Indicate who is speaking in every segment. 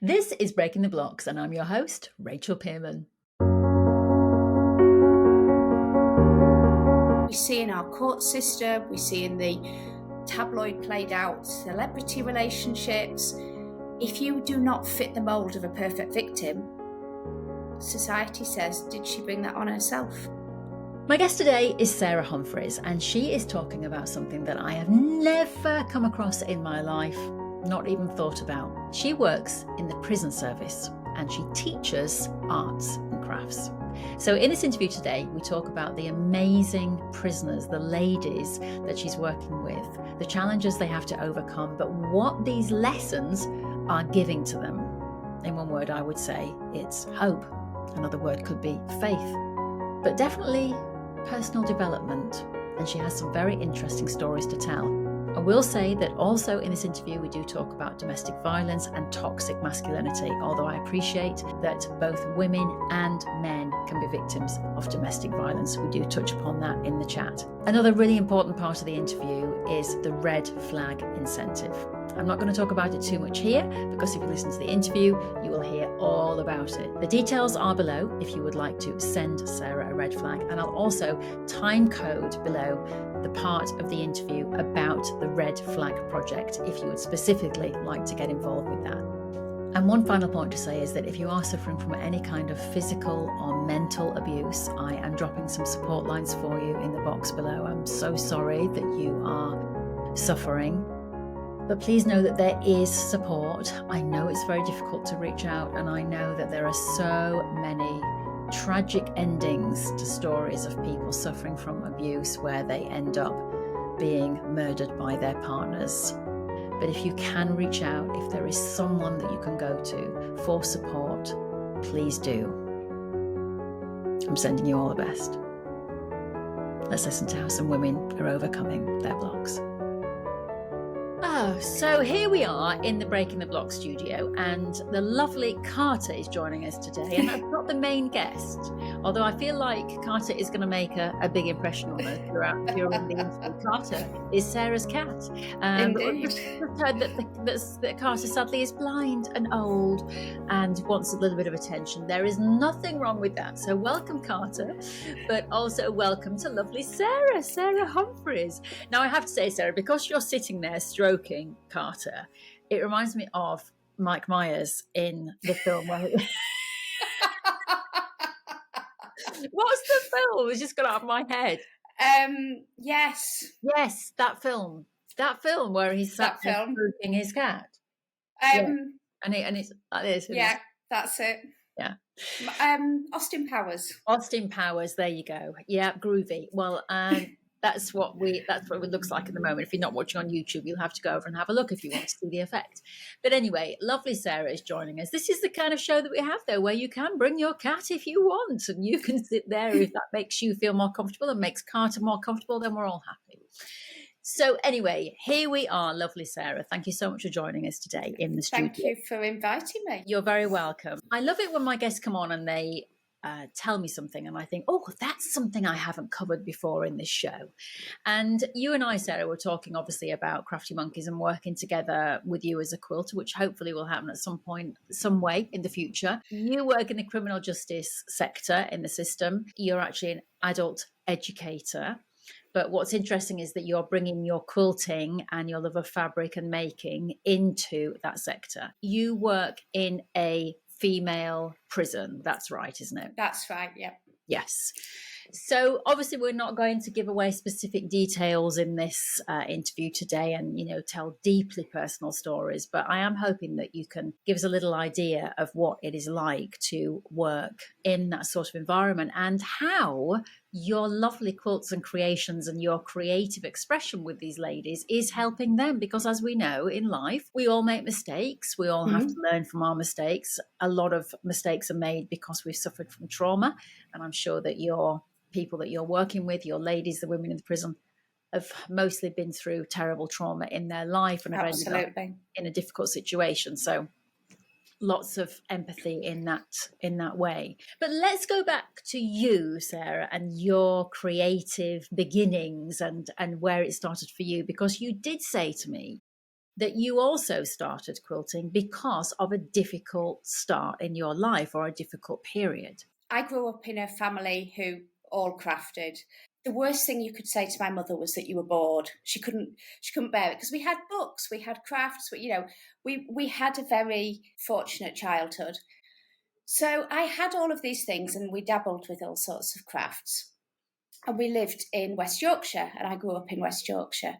Speaker 1: This is Breaking the Blocks, and I'm your host, Rachel Pearman.
Speaker 2: We see in our court system, we see in the tabloid played out celebrity relationships. If you do not fit the mould of a perfect victim, society says, did she bring that on herself?
Speaker 1: My guest today is Sarah Humphreys, and she is talking about something that I have never come across in my life, not even thought about. She works in the prison service and she teaches arts and crafts. So in this interview today, we talk about the amazing prisoners, the ladies that she's working with, the challenges they have to overcome, but what these lessons are giving to them. In one word, I would say it's hope. Another word could be faith, but definitely personal development. And she has some very interesting stories to tell. I will say that also in this interview, we do talk about domestic violence and toxic masculinity, although I appreciate that both women and men can be victims of domestic violence. We do touch upon that in the chat. Another really important part of the interview is the red flag incentive. I'm not going to talk about it too much here because if you listen to the interview, you will hear all about it. The details are below if you would like to send Sarah a red flag, and I'll also time code below the part of the interview about the Red Flag Project if you would specifically like to get involved with that. And one final point to say is that if you are suffering from any kind of physical or mental abuse, I am dropping some support lines for you in the box below. I'm so sorry that you are suffering, but please know that there is support. I know it's very difficult to reach out, and I know that there are so many tragic endings to stories of people suffering from abuse where they end up being murdered by their partners. But if you can reach out, if there is someone that you can go to for support, please do. I'm sending you all the best. Let's listen to how some women are overcoming their blocks. Oh, so here we are in the Breaking the Block studio, and the lovely Carter is joining us today, and that's not the main guest, although I feel like Carter is going to make a big impression on us during the interview. Carter is Sarah's cat.
Speaker 2: Indeed.
Speaker 1: Just heard that Carter sadly is blind and old and wants a little bit of attention. There is nothing wrong with that. So welcome, Carter, but also welcome to lovely Sarah Humphreys. Now I have to say, Sarah, because you're sitting there stroking Carter, it reminds me of Mike Myers in the film where what's the film? It's just got out of my head.
Speaker 2: Yes,
Speaker 1: that film where he's sat there stroking his cat. And it's like this.
Speaker 2: Yeah, that's it.
Speaker 1: Yeah.
Speaker 2: Austin
Speaker 1: Powers, there you go. Yeah, groovy. Well, that's what it looks like at the moment. If you're not watching on YouTube, you'll have to go over and have a look if you want to see the effect. But anyway, lovely Sarah is joining us. This is the kind of show that we have, though, where you can bring your cat if you want, and you can sit there if that makes you feel more comfortable and makes Carter more comfortable, then we're all happy. So anyway, here we are, lovely Sarah. Thank you so much for joining us today in the studio.
Speaker 2: Thank you for inviting me.
Speaker 1: You're very welcome. I love it when my guests come on and they tell me something and I think, oh, that's something I haven't covered before in this show. And you and I, Sarah, were talking obviously about Crafty Monkeys and working together with you as a quilter, which hopefully will happen at some point, some way in the future. You work in the criminal justice sector in the system. You're actually an adult educator. But what's interesting is that you're bringing your quilting and your love of fabric and making into that sector. You work in a female prison. That's right, isn't it?
Speaker 2: That's right, yeah.
Speaker 1: Yes. So obviously we're not going to give away specific details in this interview today and, tell deeply personal stories, but I am hoping that you can give us a little idea of what it is like to work in that sort of environment and how your lovely quilts and creations and your creative expression with these ladies is helping them. Because as we know in life, we all make mistakes. We all have to learn from our mistakes. A lot of mistakes are made because we've suffered from trauma. And I'm sure that your people that you're working with, your ladies, the women in the prison, have mostly been through terrible trauma in their life and have ended up in a difficult situation. So lots of empathy in that way. But let's go back to you, Sarah, and your creative beginnings and where it started for you, because you did say to me that you also started quilting because of a difficult start in your life or a difficult period.
Speaker 2: I grew up in a family who all crafted. The worst thing you could say to my mother was that you were bored. She couldn't bear it, because we had books, we had crafts, we had a very fortunate childhood. So I had all of these things, and we dabbled with all sorts of crafts. And we lived in West Yorkshire, and I grew up in West Yorkshire.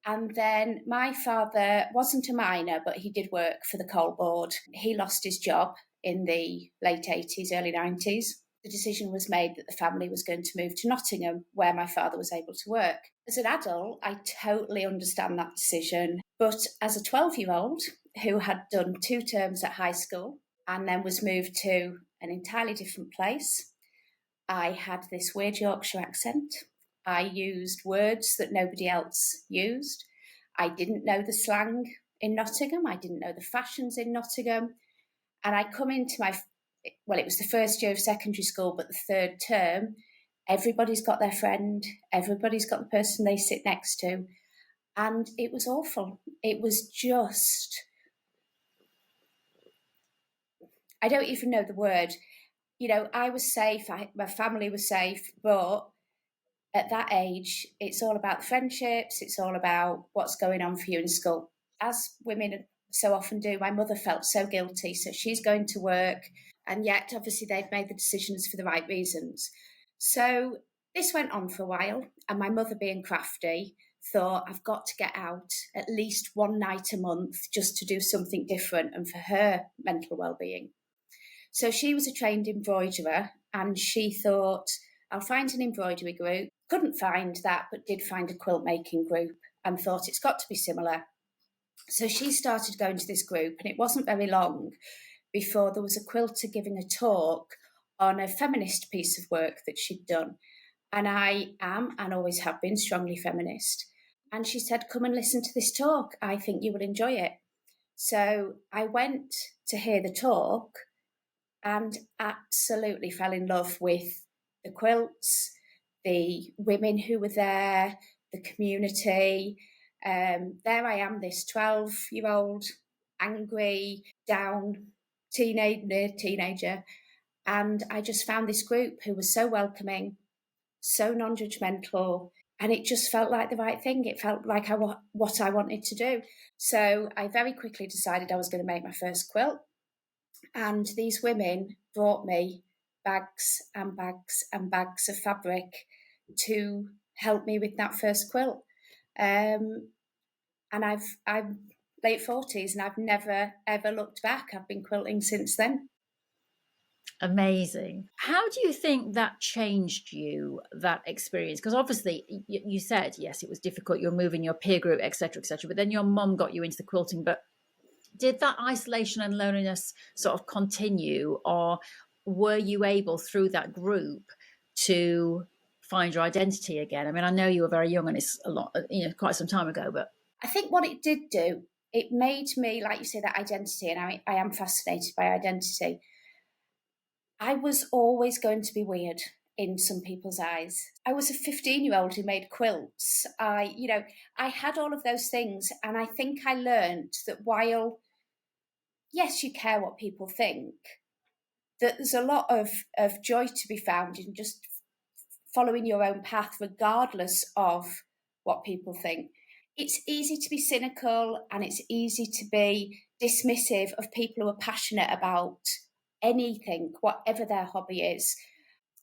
Speaker 2: And then my father wasn't a miner, but he did work for the coal board. He lost his job in the late 80s, early 90s. The decision was made that the family was going to move to Nottingham, where my father was able to work. As an adult, I totally understand that decision. But as a 12-year-old who had done 2 terms at high school and then was moved to an entirely different place, I had this weird Yorkshire accent. I used words that nobody else used. I didn't know the slang in Nottingham. I didn't know the fashions in Nottingham. And I come into it was the first year of secondary school, but the 3rd term, everybody's got their friend, everybody's got the person they sit next to. And it was awful. It was just, I don't even know the word. I was safe, my family was safe, but at that age, it's all about friendships, it's all about what's going on for you in school. As women so often do, my mother felt so guilty, so she's going to work, and yet obviously they've made the decisions for the right reasons. So this went on for a while, and my mother, being crafty, thought, I've got to get out at least one night a month just to do something different and for her mental well-being. So she was a trained embroiderer, and she thought, I'll find an embroidery group. Couldn't find that, but did find a quilt making group and thought it's got to be similar. So she started going to this group, and it wasn't very long before there was a quilter giving a talk on a feminist piece of work that she'd done. And I am, and always have been, strongly feminist. And she said, come and listen to this talk. I think you will enjoy it. So I went to hear the talk and absolutely fell in love with the quilts, the women who were there, the community. There I am, this 12-year-old, angry, down teenager. And I just found this group who was so welcoming, so non-judgmental, and it just felt like the right thing. It felt like what I wanted to do. So I very quickly decided I was going to make my first quilt. And these women brought me bags and bags and bags of fabric to help me with that first quilt. And I'm late 40s, and I've never, ever looked back. I've been quilting since then.
Speaker 1: Amazing. How do you think that changed you, that experience? Because obviously you said, yes, it was difficult. You're moving your peer group, etc., but then your mum got you into the quilting. But did that isolation and loneliness sort of continue, or were you able through that group to find your identity again? I mean, I know you were very young and it's a lot, quite some time ago, but
Speaker 2: I think what it did do, it made me, like you say, that identity, and I am fascinated by identity. I was always going to be weird in some people's eyes. I was a 15-year-old who made quilts. I had all of those things, and I think I learned that while, yes, you care what people think, that there's a lot of joy to be found in just following your own path, regardless of what people think. It's easy to be cynical, and it's easy to be dismissive of people who are passionate about anything, whatever their hobby is.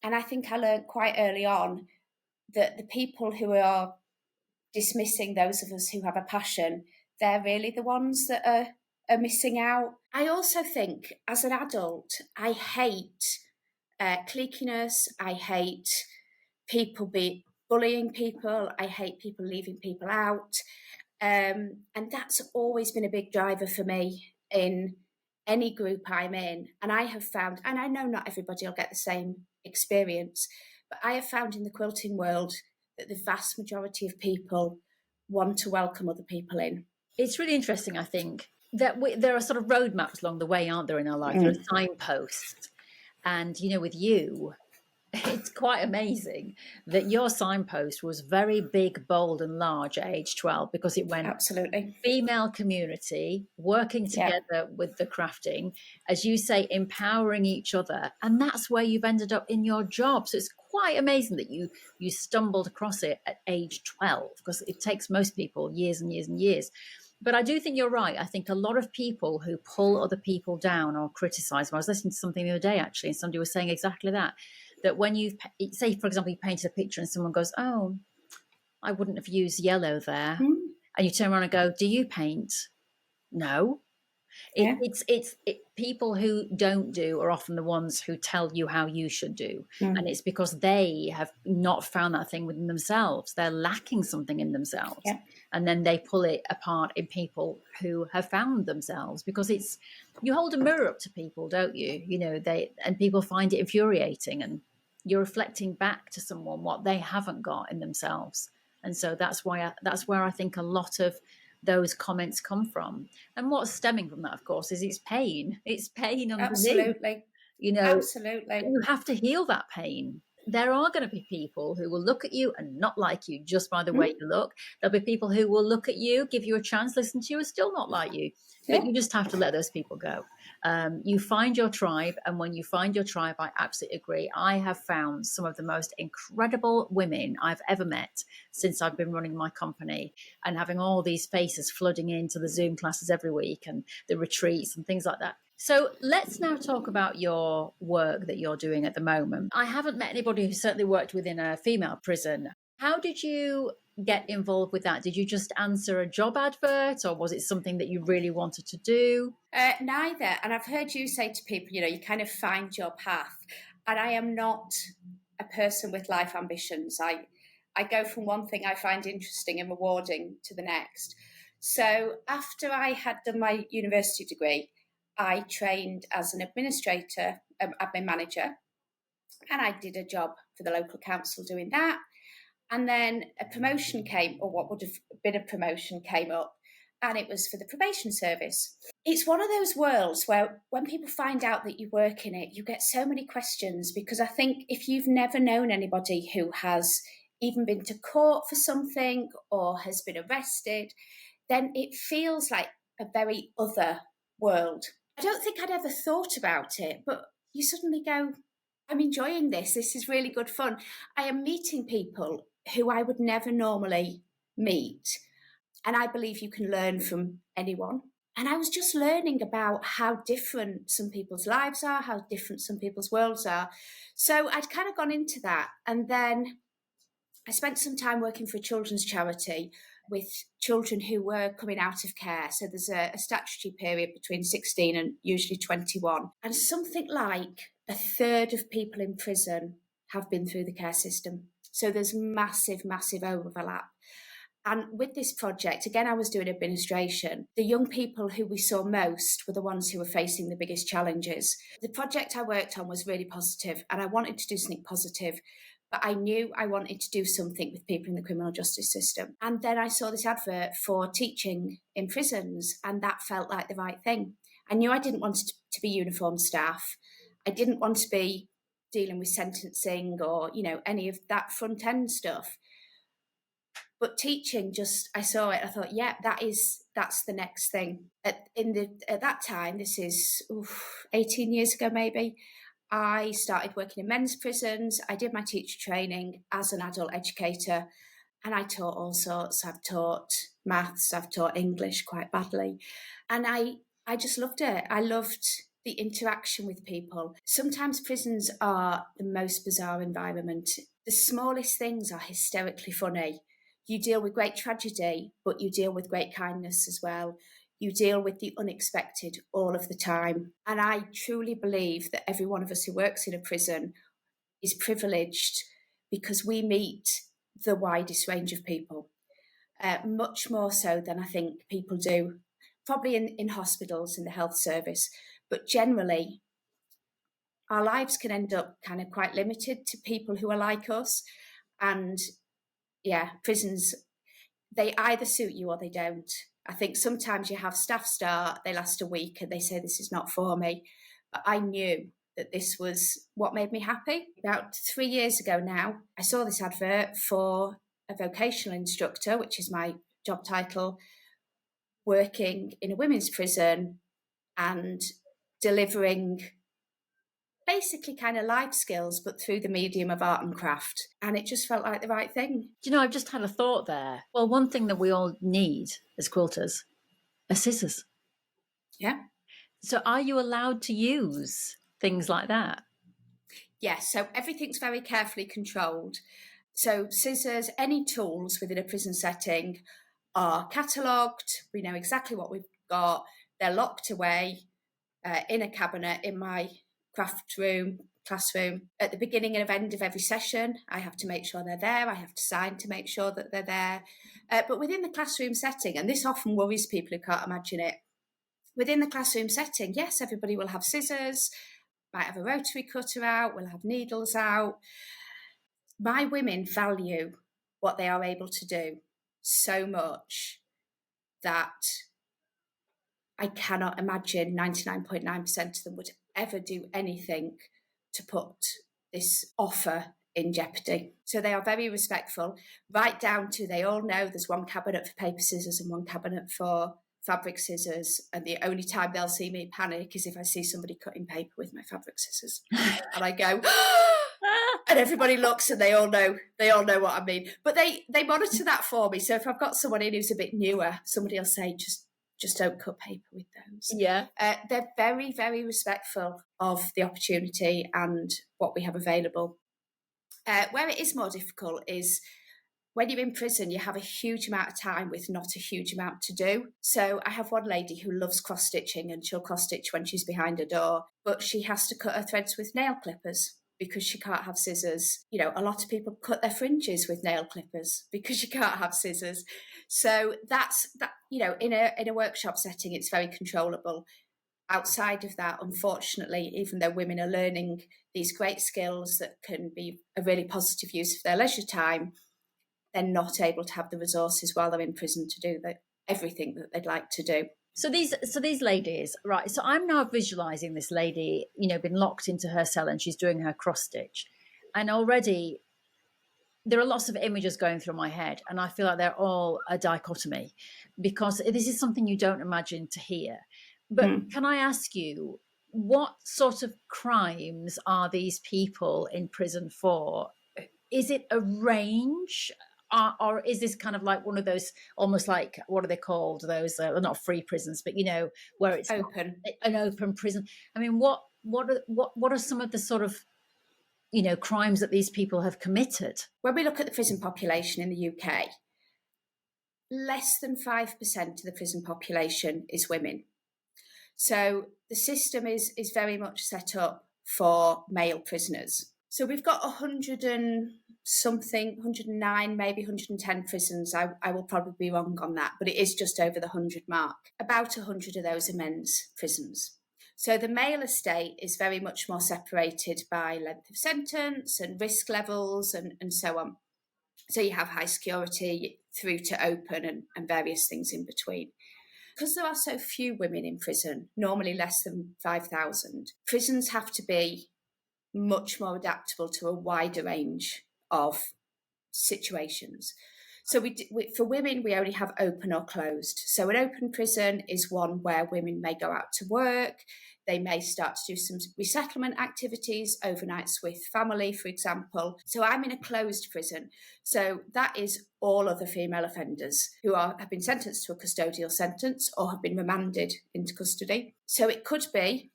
Speaker 2: And I think I learned quite early on that the people who are dismissing those of us who have a passion, they're really the ones that are missing out. I also think, as an adult, I hate cliquiness. I hate people bullying people. I hate people leaving people out. And that's always been a big driver for me in any group I'm in. And I have found, and I know not everybody will get the same experience, but I have found in the quilting world that the vast majority of people want to welcome other people in.
Speaker 1: It's really interesting, I think, that there are sort of roadmaps along the way, aren't there, in our life? There are signposts. And, with you, It's quite amazing that your signpost was very big, bold, and large at age 12 because it went
Speaker 2: Absolutely.
Speaker 1: female community working
Speaker 2: Yeah.
Speaker 1: together with the crafting, as you say, empowering each other. And that's where you've ended up in your job. So it's quite amazing that you stumbled across it at age 12 because it takes most people years and years and years. But I do think you're right. I think a lot of people who pull other people down or criticize them. I was listening to something the other day, actually, and somebody was saying exactly that. That when you say, for example, you painted a picture and someone goes, "Oh, I wouldn't have used yellow there,"
Speaker 2: Mm,
Speaker 1: and you turn around and go, "Do you paint?" No.
Speaker 2: yeah.
Speaker 1: People who don't do are often the ones who tell you how you should do. And
Speaker 2: Mm,
Speaker 1: it's because they have not found that thing within themselves. They're lacking something in themselves.
Speaker 2: yeah.
Speaker 1: And then they pull it apart in people who have found themselves because you hold a mirror up to people, don't you? And people find it infuriating and you're reflecting back to someone what they haven't got in themselves. And so that's where I think a lot of those comments come from. And what's stemming from that, of course, is it's pain. It's pain underneath.
Speaker 2: Absolutely.
Speaker 1: You know,
Speaker 2: Absolutely.
Speaker 1: you have to heal that pain. There are going to be people who will look at you and not like you just by the way
Speaker 2: Mm,
Speaker 1: you look. There'll be people who will look at you, give you a chance, listen to you, and still not like you. But
Speaker 2: yeah.
Speaker 1: you just have to let those people go. You find your tribe, and when you find your tribe, I absolutely agree. I have found some of the most incredible women I've ever met since I've been running my company and having all these faces flooding into the Zoom classes every week and the retreats and things like that. So let's now talk about your work that you're doing at the moment. I haven't met anybody who certainly worked within a female prison. How did you get involved with that? Did you just answer a job advert or was it something that you really wanted to do?
Speaker 2: Neither. And I've heard you say to people, you kind of find your path. And I am not a person with life ambitions. I go from one thing I find interesting and rewarding to the next. So after I had done my university degree, I trained as an administrator, admin manager, and I did a job for the local council doing that. And then a promotion came, or what would have been a promotion came up, and it was for the probation service. It's one of those worlds where when people find out that you work in it, you get so many questions because I think if you've never known anybody who has even been to court for something or has been arrested, then it feels like a very other world. I don't think I'd ever thought about it, but you suddenly go, I'm enjoying this. This is really good fun. I am meeting people who I would never normally meet. And I believe you can learn from anyone. And I was just learning about how different some people's lives are, how different some people's worlds are. So I'd kind of gone into that. And then I spent some time working for a children's charity with children who were coming out of care. So there's a statutory period between 16 and usually 21. And something like a third of people in prison have been through the care system. So there's massive, massive overlap. And with this project, again, I was doing administration. The young people who we saw most were the ones who were facing the biggest challenges. The project I worked on was really positive, and I wanted to do something positive, but I knew I wanted to do something with people in the criminal justice system. And then I saw this advert for teaching in prisons, and that felt like the right thing. I knew I didn't want to be uniformed staff. I didn't want to be dealing with sentencing or, any of that front end stuff. But teaching, I saw it. I thought, yeah, that's the next thing. At that time, this is 18 years ago, maybe. I started working in men's prisons. I did my teacher training as an adult educator, and I taught all sorts. I've taught maths. I've taught English quite badly, and I just loved it. I loved the interaction with people. Sometimes prisons are the most bizarre environment. The smallest things are hysterically funny. You deal with great tragedy, but you deal with great kindness as well. You deal with the unexpected all of the time. And I truly believe that every one of us who works in a prison is privileged because we meet the widest range of people, much more so than I think people do, probably in hospitals, in the health service. But generally, our lives can end up kind of quite limited to people who are like us. And yeah, prisons, they either suit you or they don't. I think sometimes you have staff start, they last a week and they say, this is not for me. But I knew that this was what made me happy. About 3 years ago now, I saw this advert for a vocational instructor, which is my job title, working in a women's prison and delivering basically kind of life skills, but through the medium of art and craft. And it just felt like the right thing.
Speaker 1: Do you know, I've just had a thought there. Well, one thing that we all need as quilters are scissors.
Speaker 2: Yeah.
Speaker 1: So are you allowed to use things like that?
Speaker 2: Yes, so everything's very carefully controlled. So scissors, any tools within a prison setting are catalogued. We know exactly what we've got. They're locked away in a cabinet in my craft room, classroom. At the beginning and end of every session, I have to make sure they're there. I have to sign to make sure that they're there. But within the classroom setting, and this often worries people who can't imagine it, within the classroom setting, yes, everybody will have scissors, might have a rotary cutter out, will have needles out. My women value what they are able to do so much that I cannot imagine 99.9% of them would ever do anything to put this offer in jeopardy. So they are very respectful, right down to they all know there's one cabinet for paper scissors and one cabinet for fabric scissors, and the only time they'll see me panic is if I see somebody cutting paper with my fabric scissors. And I go, and everybody looks and they all know what I mean. But they monitor that for me. So if I've got someone in who's a bit newer, somebody will say, just don't cut paper with those.
Speaker 1: Yeah.
Speaker 2: They're very, very respectful of the opportunity and what we have available. Where it is more difficult is when you're in prison, you have a huge amount of time with not a huge amount to do. So I have one lady who loves cross-stitching, and she'll cross-stitch when she's behind a door, but she has to cut her threads with nail clippers because she can't have scissors. You know, a lot of people cut their fringes with nail clippers because you can't have scissors. So that's that. You know, in a workshop setting, it's very controllable. Outside of that, unfortunately, even though women are learning these great skills that can be a really positive use of their leisure time, they're not able to have the resources while they're in prison to do everything that they'd like to do.
Speaker 1: So these ladies, right? So I'm now visualizing this lady, you know, been locked into her cell and she's doing her cross stitch, and already there are lots of images going through my head, and I feel like they're all a dichotomy because this is something you don't imagine to hear. But Can I ask you, what sort of crimes are these people in prison for? Is it a range? Or is this kind of like one of those, almost like, what are they called? Those not free prisons, but you know, where it's
Speaker 2: open,
Speaker 1: an open prison. I mean, what are some of the sort of, you know, crimes that these people have committed?
Speaker 2: When we look at the prison population in the UK, less than 5% of the prison population is women. So the system is very much set up for male prisoners. So we've got 100 and something, 109, maybe 110 prisons. I will probably be wrong on that, but it is just over the 100 mark. About 100 of those are men's prisons. So the male estate is very much more separated by length of sentence and risk levels and so on. So you have high security through to open and various things in between. Because there are so few women in prison, normally less than 5,000, prisons have to be much more adaptable to a wider range of situations. So for women, we only have open or closed. So an open prison is one where women may go out to work. They may start to do some resettlement activities, overnights with family, for example. So I'm in a closed prison. So that is all other female offenders who have been sentenced to a custodial sentence or have been remanded into custody. So it could be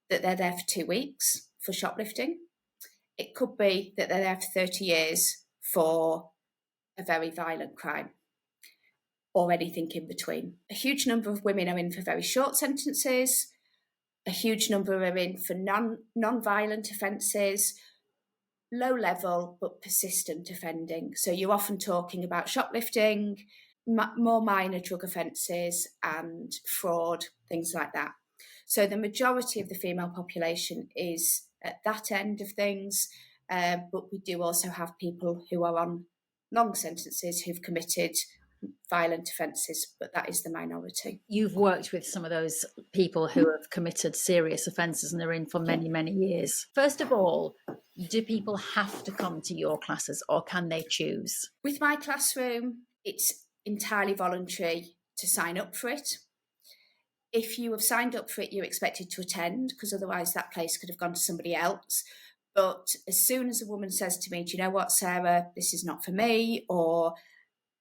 Speaker 2: that they're there for 2 weeks for shoplifting. It could be that they're there for 30 years for a very violent crime, or anything in between. A huge number of women are in for very short sentences. A huge number are in for non-violent offences, low level but persistent offending. So you're often talking about shoplifting, more minor drug offences and fraud, things like that. So the majority of the female population is at that end of things, but we do also have people who are on long sentences who've committed violent offences, but that is the minority.
Speaker 1: You've worked with some of those people who have committed serious offences and they're in for many, many years. First of all, do people have to come to your classes or can they choose?
Speaker 2: With my classroom, it's entirely voluntary to sign up for it. If you have signed up for it, you're expected to attend, because otherwise that place could have gone to somebody else. But as soon as a woman says to me, do you know what, Sarah, this is not for me, or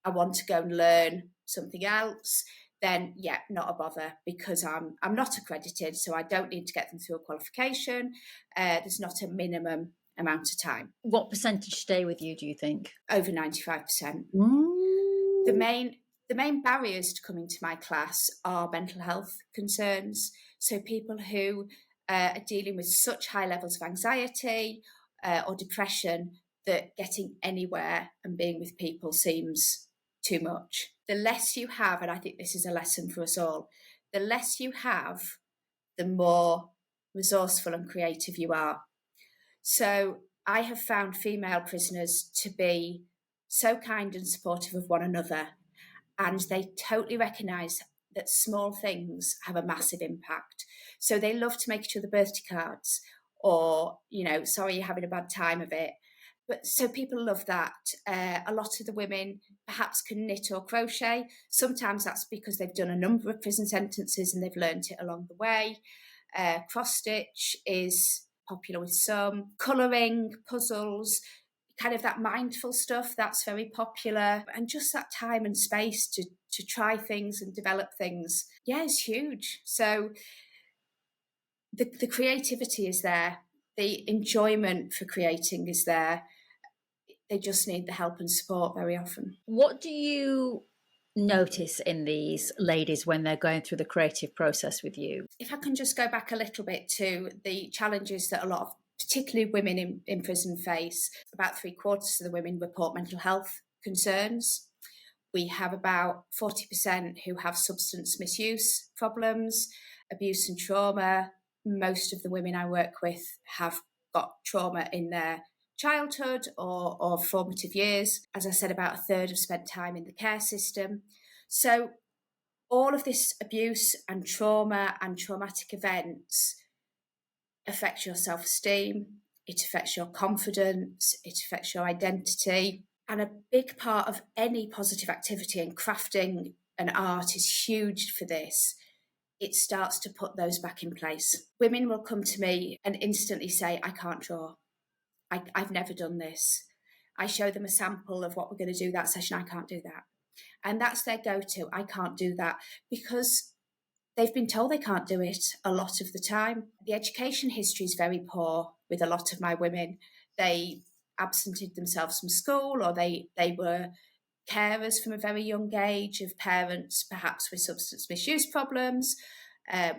Speaker 2: I want to go and learn something else, then yeah, not a bother, because I'm not accredited, so I don't need to get them through a qualification. There's not a minimum amount of time.
Speaker 1: What percentage stay with you, do you think?
Speaker 2: Over 95%. The main barriers to coming to my class are mental health concerns. So people who are dealing with such high levels of anxiety or depression that getting anywhere and being with people seems too much. The less you have, and I think this is a lesson for us all, the less you have, the more resourceful and creative you are. So I have found female prisoners to be so kind and supportive of one another, and they totally recognise that small things have a massive impact. So they love to make each other birthday cards, or, you know, sorry you're having a bad time of it. But so people love that. A lot of the women perhaps can knit or crochet. Sometimes that's because they've done a number of prison sentences and they've learnt it along the way. Cross stitch is popular with some. Colouring, puzzles, kind of that mindful stuff, that's very popular. And just that time and space to try things and develop things, yeah, is huge. So the creativity is there. The enjoyment for creating is there. They just need the help and support very often.
Speaker 1: What do you notice in these ladies when they're going through the creative process with you?
Speaker 2: If I can just go back a little bit to the challenges that a lot of particularly women in prison face, about 3/4 of the women report mental health concerns. We have about 40% who have substance misuse problems, abuse and trauma. Most of the women I work with have got trauma in their childhood or formative years. As I said, about 1/3 have spent time in the care system. So all of this abuse and trauma and traumatic events affects your self-esteem, it affects your confidence, it affects your identity. And a big part of any positive activity, and crafting and art is huge for this, it starts to put those back in place. Women will come to me and instantly say, I can't draw. I've never done this. I show them a sample of what we're going to do that session. I can't do that. And that's their go-to. I can't do that, because they've been told they can't do it a lot of the time. The education history is very poor with a lot of my women. They absented themselves from school, or they were carers from a very young age of parents perhaps with substance misuse problems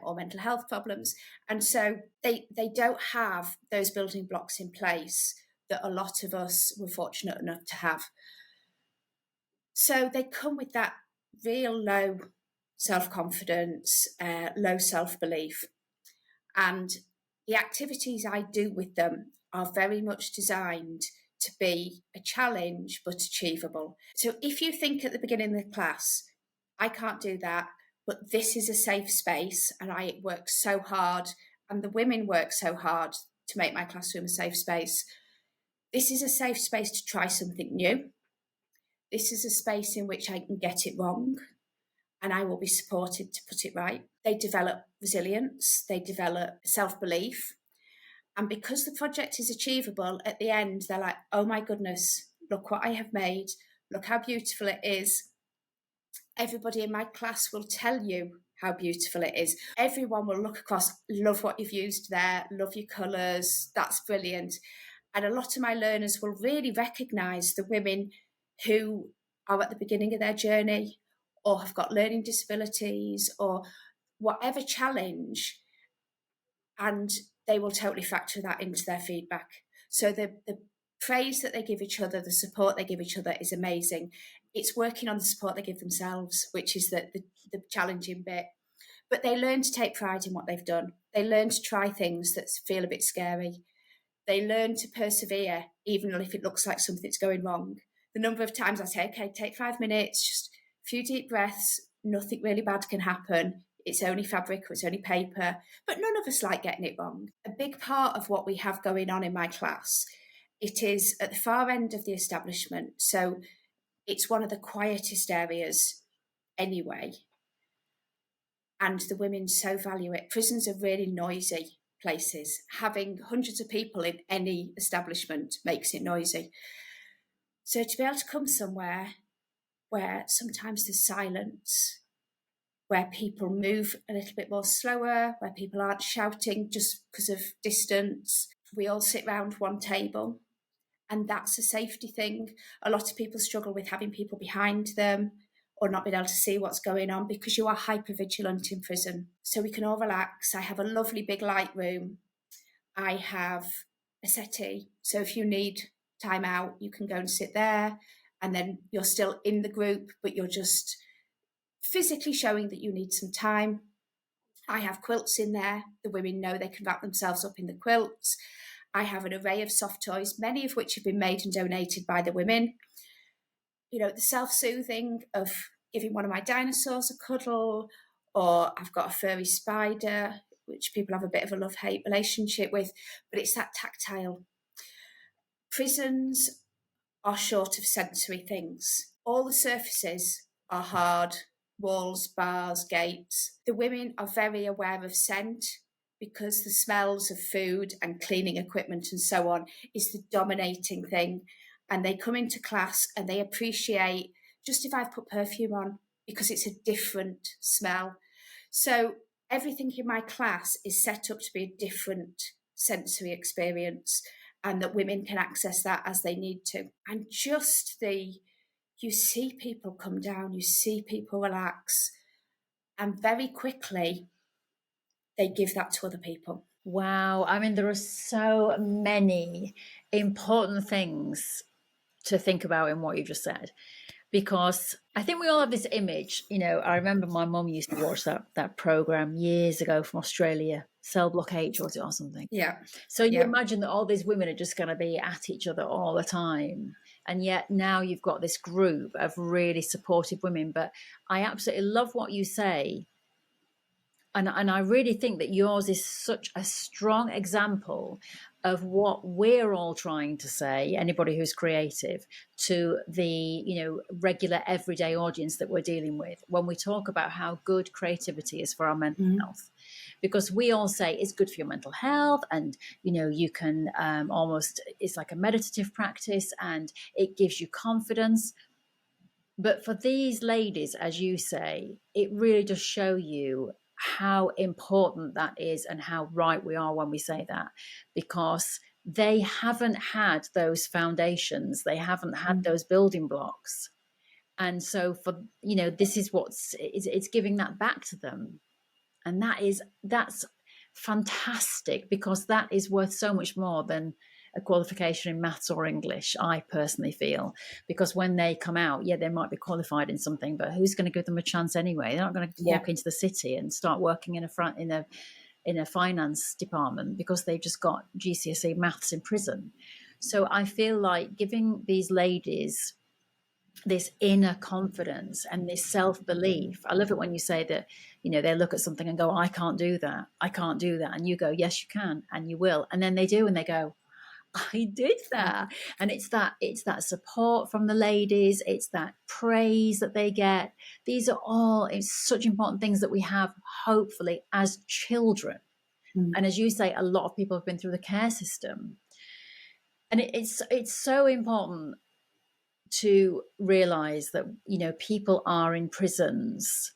Speaker 2: or mental health problems. And so they don't have those building blocks in place that a lot of us were fortunate enough to have. So they come with that real low self-confidence, low self-belief. And the activities I do with them are very much designed to be a challenge but achievable. So if you think at the beginning of the class, I can't do that, but this is a safe space, and I work so hard, and the women work so hard to make my classroom a safe space. This is a safe space to try something new. This is a space in which I can get it wrong, and I will be supported to put it right. They develop resilience, they develop self-belief. And because the project is achievable, at the end, they're like, oh my goodness, look what I have made. Look how beautiful it is. Everybody in my class will tell you how beautiful it is. Everyone will look across, love what you've used there, love your colours, that's brilliant. And a lot of my learners will really recognise the women who are at the beginning of their journey, or have got learning disabilities, or whatever challenge, and they will totally factor that into their feedback. So the praise that they give each other, the support they give each other is amazing. It's working on the support they give themselves, which is the challenging bit. But they learn to take pride in what they've done. They learn to try things that feel a bit scary. They learn to persevere, even if it looks like something's going wrong. The number of times I say, okay, take 5 minutes, just few deep breaths, nothing really bad can happen. It's only fabric or it's only paper, but none of us like getting it wrong. A big part of what we have going on in my class, it is at the far end of the establishment. So it's one of the quietest areas anyway. And the women so value it. Prisons are really noisy places. Having hundreds of people in any establishment makes it noisy. So to be able to come somewhere where sometimes there's silence, where people move a little bit more slower, where people aren't shouting just because of distance. We all sit around one table, and that's a safety thing. A lot of people struggle with having people behind them or not being able to see what's going on because you are hypervigilant in prison. So we can all relax. I have a lovely big light room. I have a settee. So if you need time out, you can go and sit there, and then you're still in the group, but you're just physically showing that you need some time. I have quilts in there. The women know they can wrap themselves up in the quilts. I have an array of soft toys, many of which have been made and donated by the women. You know, the self-soothing of giving one of my dinosaurs a cuddle, or I've got a furry spider, which people have a bit of a love-hate relationship with, but it's that tactile. Prisons are short of sensory things. All the surfaces are hard, walls, bars, gates. The women are very aware of scent because the smells of food and cleaning equipment and so on is the dominating thing. And they come into class and they appreciate just if I've put perfume on because it's a different smell. So everything in my class is set up to be a different sensory experience, and that women can access that as they need to. And just you see people come down, you see people relax, and very quickly they give that to other people.
Speaker 1: Wow. I mean, there are so many important things to think about in what you just said, because I think we all have this image. You know, I remember my mum used to watch that program years ago from Australia, Cell Block H, was it, or something?
Speaker 2: Yeah.
Speaker 1: So you imagine that all these women are just going to be at each other all the time. And yet now you've got this group of really supportive women. But I absolutely love what you say. And I really think that yours is such a strong example of what we're all trying to say, anybody who's creative, to the regular everyday audience that we're dealing with when we talk about how good creativity is for our mental health. Because we all say it's good for your mental health, and you can almost, it's like a meditative practice and it gives you confidence. But for these ladies, as you say, it really does show you how important that is and how right we are when we say that, because they haven't had those foundations, they haven't had those building blocks. And so this is it's giving that back to them. And that's fantastic, because that is worth so much more than a qualification in maths or English, I personally feel, because when they come out, they might be qualified in something, but who's going to give them a chance anyway? They're not going to walk into the city and start working in a finance department because they've just got GCSE maths in prison. So I feel like giving these ladies this inner confidence and this self-belief. I love it when you say that, they look at something and go, I can't do that. And you go, yes, you can, and you will. And then they do, and they go, I did that. And it's that support from the ladies. It's that praise that they get. It's such important things that we have, hopefully, as children. And as you say, a lot of people have been through the care system. And it's so important to realize that, people are in prisons.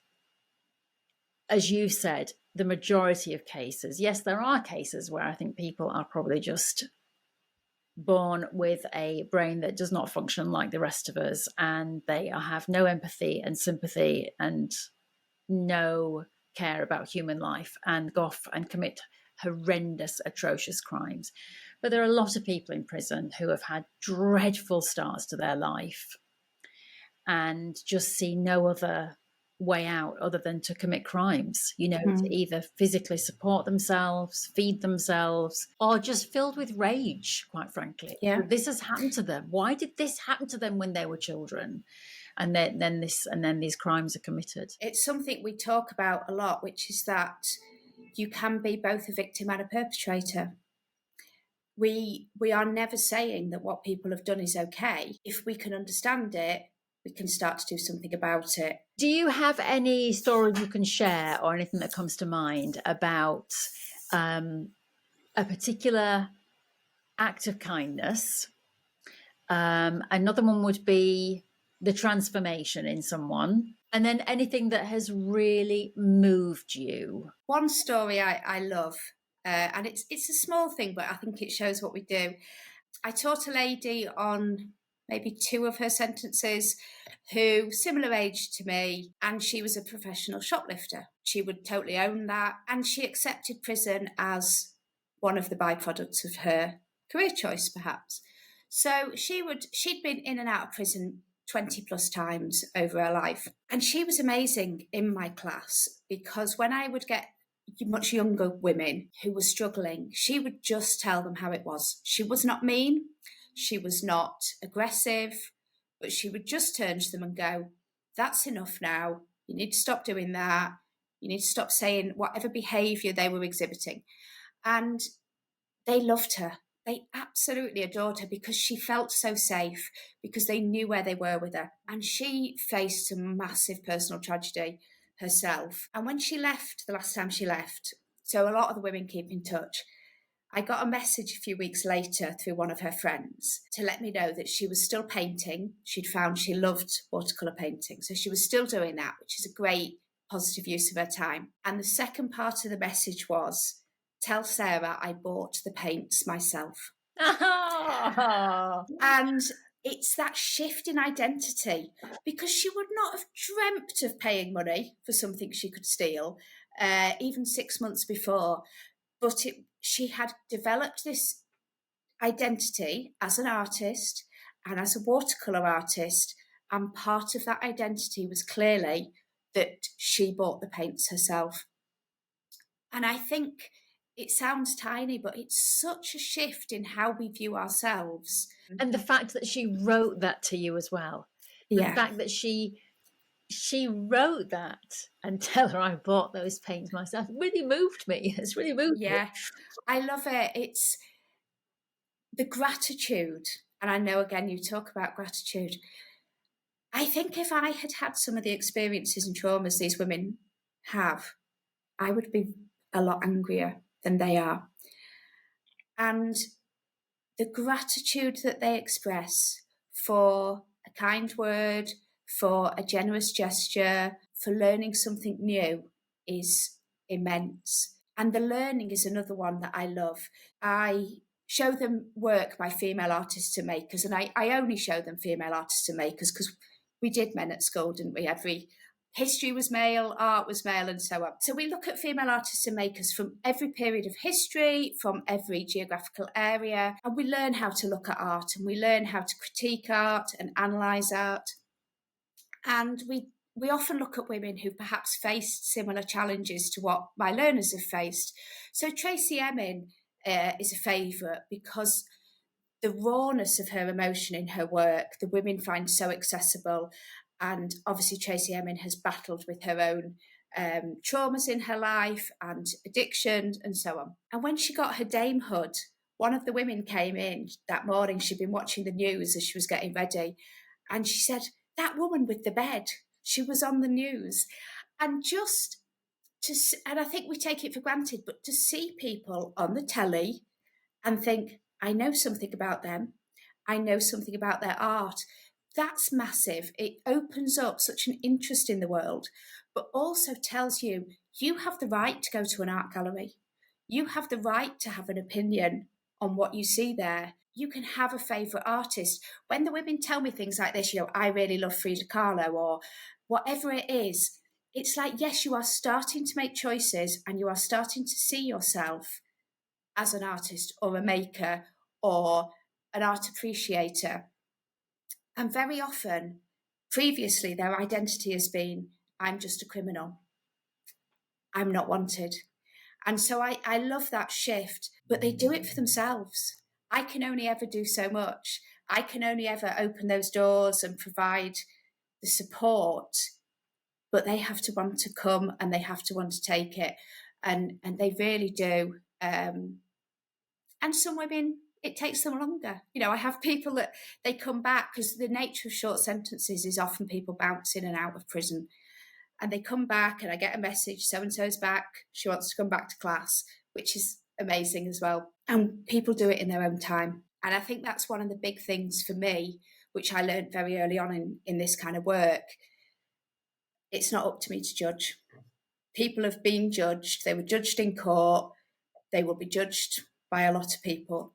Speaker 1: As you said, the majority of cases, yes, there are cases where I think people are probably just born with a brain that does not function like the rest of us, and they have no empathy and sympathy and no care about human life, and go off and commit horrendous, atrocious crimes. But there are a lot of people in prison who have had dreadful starts to their life and just see no other way out other than to commit crimes, to either physically support themselves, feed themselves, or just filled with rage, quite frankly.
Speaker 2: Yeah.
Speaker 1: This has happened to them. Why did this happen to them when they were children? and then these crimes are committed.
Speaker 2: It's something we talk about a lot, which is that you can be both a victim and a perpetrator. We are never saying that what people have done is okay. If we can understand it, we can start to do something about it.
Speaker 1: Do you have any stories you can share or anything that comes to mind about a particular act of kindness? Another one would be the transformation in someone. And then anything that has really moved you.
Speaker 2: One story I love, and it's a small thing, but I think it shows what we do. I taught a lady on maybe 2 of her sentences who similar age to me, and she was a professional shoplifter. She would totally own that, and she accepted prison as one of the byproducts of her career choice, perhaps. So she'd been in and out of prison 20 plus times over her life. And she was amazing in my class, because when I would get much younger women who were struggling, she would just tell them how it was. She was not mean, she was not aggressive, but she would just turn to them and go, that's enough now. You need to stop doing that. You need to stop saying whatever behaviour they were exhibiting. And they loved her. They absolutely adored her because she felt so safe, because they knew where they were with her. And she faced some massive personal tragedy herself. And when she left, the last time she left, so a lot of the women keep in touch, I got a message a few weeks later through one of her friends to let me know that she was still painting. She'd found she loved watercolour painting. So she was still doing that, which is a great positive use of her time. And the second part of the message was, tell Sarah I bought the paints myself. And it's that shift in identity, because she would not have dreamt of paying money for something she could steal, even 6 months before. But she had developed this identity as an artist and as a watercolour artist, and part of that identity was clearly that she bought the paints herself. And I think it sounds tiny, but it's such a shift in how we view ourselves.
Speaker 1: And the fact that she wrote that to you as well.
Speaker 2: Yeah.
Speaker 1: The fact that she wrote that and tell her I bought those paints myself really moved me. It's really moved me.
Speaker 2: Yeah, I love it. It's the gratitude. And I know, again, you talk about gratitude. I think if I had had some of the experiences and traumas these women have, I would be a lot angrier than they are. And the gratitude that they express for a kind word, for a generous gesture, for learning something new is immense. And the learning is another one that I love. I show them work by female artists and makers, and I only show them female artists and makers because we did men at school, didn't we? History was male, art was male, and so on. So we look at female artists and makers from every period of history, from every geographical area, and we learn how to look at art, and we learn how to critique art and analyse art. And we often look at women who perhaps faced similar challenges to what my learners have faced. So Tracy Emin is a favourite because the rawness of her emotion in her work, the women find so accessible. And obviously Tracy Emin has battled with her own traumas in her life and addiction and so on. And when she got her damehood, one of the women came in that morning. She'd been watching the news as she was getting ready. And she said, that woman with the bed, she was on the news. And and I think we take it for granted, but to see people on the telly and think, I know something about them, I know something about their art, that's massive. It opens up such an interest in the world, but also tells you, you have the right to go to an art gallery. You have the right to have an opinion on what you see there. You can have a favourite artist. When the women tell me things like this, I really love Frida Kahlo or whatever it is, it's like, yes, you are starting to make choices and you are starting to see yourself as an artist or a maker or an art appreciator. And very often, previously, their identity has been, I'm just a criminal. I'm not wanted. And so I love that shift, but they do it for themselves. I can only ever do so much. I can only ever open those doors and provide the support, but they have to want to come and they have to want to take it. And they really do. And some women, it takes them longer. You know, I have people that they come back, because the nature of short sentences is often people bounce in and out of prison. And they come back and I get a message, so-and-so's back, she wants to come back to class, which is amazing as well. And people do it in their own time. And I think that's one of the big things for me, which I learned very early on in this kind of work. It's not up to me to judge. People have been judged. They were judged in court. They will be judged by a lot of people.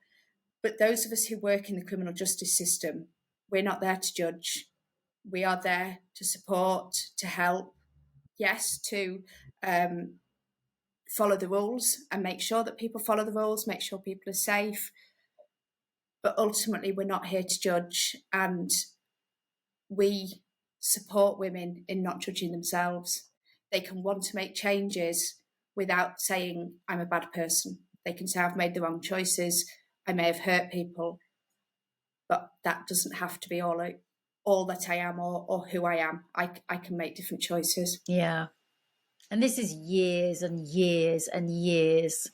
Speaker 2: But those of us who work in the criminal justice system, we're not there to judge. We are there to support, to help, yes, to follow the rules and make sure that people follow the rules, make sure people are safe. But ultimately, we're not here to judge, and we support women in not judging themselves. They can want to make changes without saying, I'm a bad person. They can say, I've made the wrong choices, I may have hurt people, but that doesn't have to be all that I am or who I am. I can make different choices.
Speaker 1: Yeah. And this is years and years and years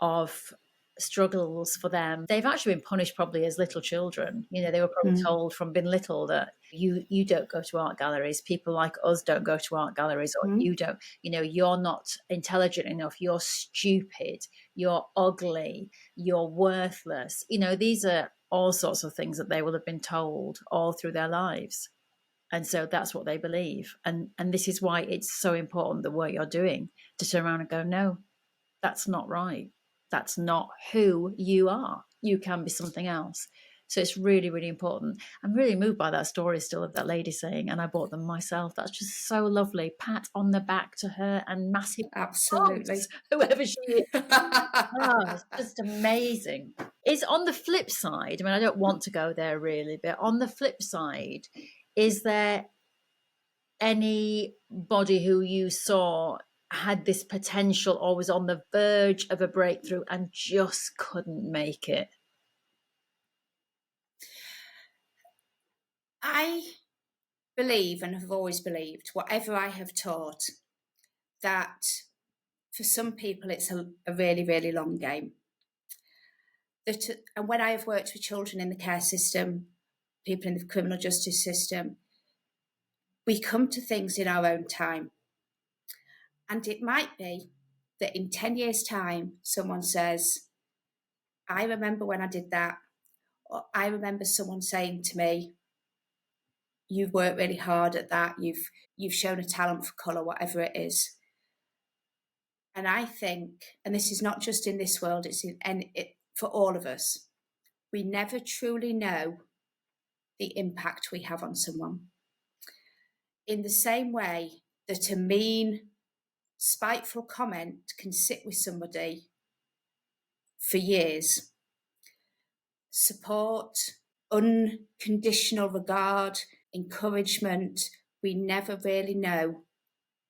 Speaker 1: of struggles for them. They've actually been punished probably as little children. You know, they were probably told from being little that you don't go to art galleries. People like us don't go to art galleries, or you don't, you know, you're not intelligent enough. You're stupid. You're ugly. You're worthless. You know, these are all sorts of things that they will have been told all through their lives. And so that's what they believe. And this is why it's so important, the work you're doing, to turn around and go, no, that's not right. That's not who you are. You can be something else. So it's really, really important. I'm really moved by that story still of that lady saying, and I bought them myself. That's just so lovely. Pat on the back to her and massive
Speaker 2: Absolutely.
Speaker 1: hugs, whoever she is. Oh, it's just amazing. It's on the flip side. I mean, I don't want to go there really, but on the flip side, is there anybody who you saw had this potential or was on the verge of a breakthrough and just couldn't make it?
Speaker 2: I believe, and have always believed, whatever I have taught, that for some people it's a really, really long game. And when I have worked with children in the care system, people in the criminal justice system, we come to things in our own time. And it might be that in 10 years' time, someone says, I remember when I did that, or I remember someone saying to me, you've worked really hard at that, you've shown a talent for colour, whatever it is. And I think, and this is not just in this world, it's for all of us, we never truly know the impact we have on someone. In the same way that a mean, spiteful comment can sit with somebody for years, support, unconditional regard, encouragement, we never really know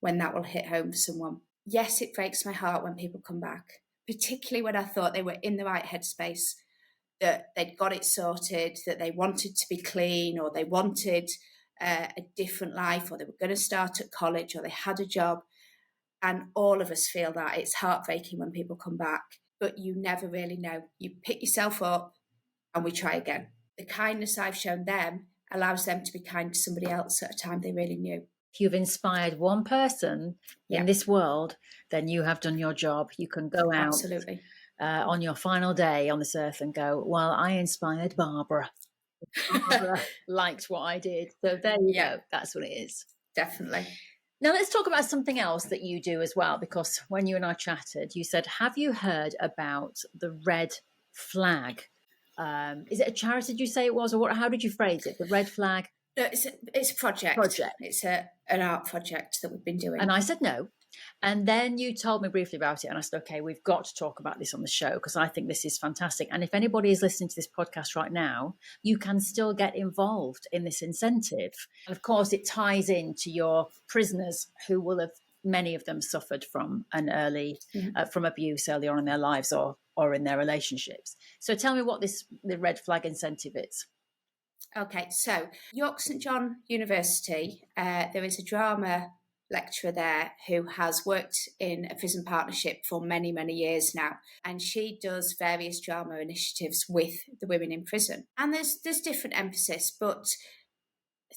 Speaker 2: when that will hit home for someone. Yes, it breaks my heart when people come back, particularly when I thought they were in the right headspace, that they'd got it sorted, that they wanted to be clean, or they wanted a different life, or they were going to start at college, or they had a job. And all of us feel that. It's heartbreaking when people come back, but you never really know. You pick yourself up and we try again. The kindness I've shown them allows them to be kind to somebody else at a time they really knew.
Speaker 1: If you've inspired one person in this world, then you have done your job. You can go out
Speaker 2: Absolutely.
Speaker 1: On your final day on this earth and go, well, I inspired Barbara. Barbara liked what I did. So there you go. That's what it is.
Speaker 2: Definitely.
Speaker 1: Now let's talk about something else that you do as well, because when you and I chatted, you said, have you heard about the Red Flag? Is it a charity, did you say it was, or what? How did you phrase it? The Red Flag?
Speaker 2: No, it's a project. It's an art project that we've been doing.
Speaker 1: And I said no. And then you told me briefly about it, and I said, okay, we've got to talk about this on the show because I think this is fantastic. And if anybody is listening to this podcast right now, you can still get involved in this incentive. And of course, it ties into your prisoners who will have, many of them suffered from an early, from abuse early on in their lives or in their relationships. So tell me what the Red Flag incentive is.
Speaker 2: Okay, so York St John University, there is a drama lecturer there who has worked in a prison partnership for many, many years now. And she does various drama initiatives with the women in prison. And there's different emphasis, but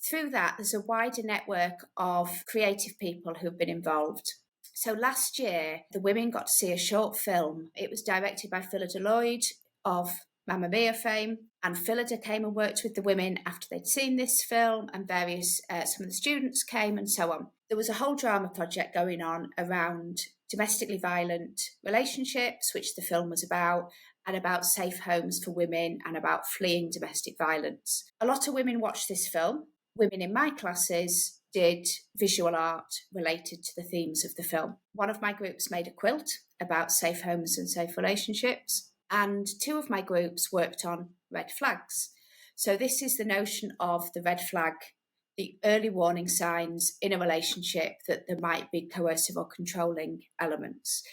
Speaker 2: through that, there's a wider network of creative people who've been involved. So last year, the women got to see a short film. It was directed by Phyllida Lloyd of Mamma Mia fame, and Phyllida came and worked with the women after they'd seen this film, and some of the students came and so on. There was a whole drama project going on around domestically violent relationships, which the film was about, and about safe homes for women and about fleeing domestic violence. A lot of women watched this film. Women in my classes did visual art related to the themes of the film. One of my groups made a quilt about safe homes and safe relationships, and two of my groups worked on red flags. So this is the notion of the red flag, the early warning signs in a relationship that there might be coercive or controlling elements.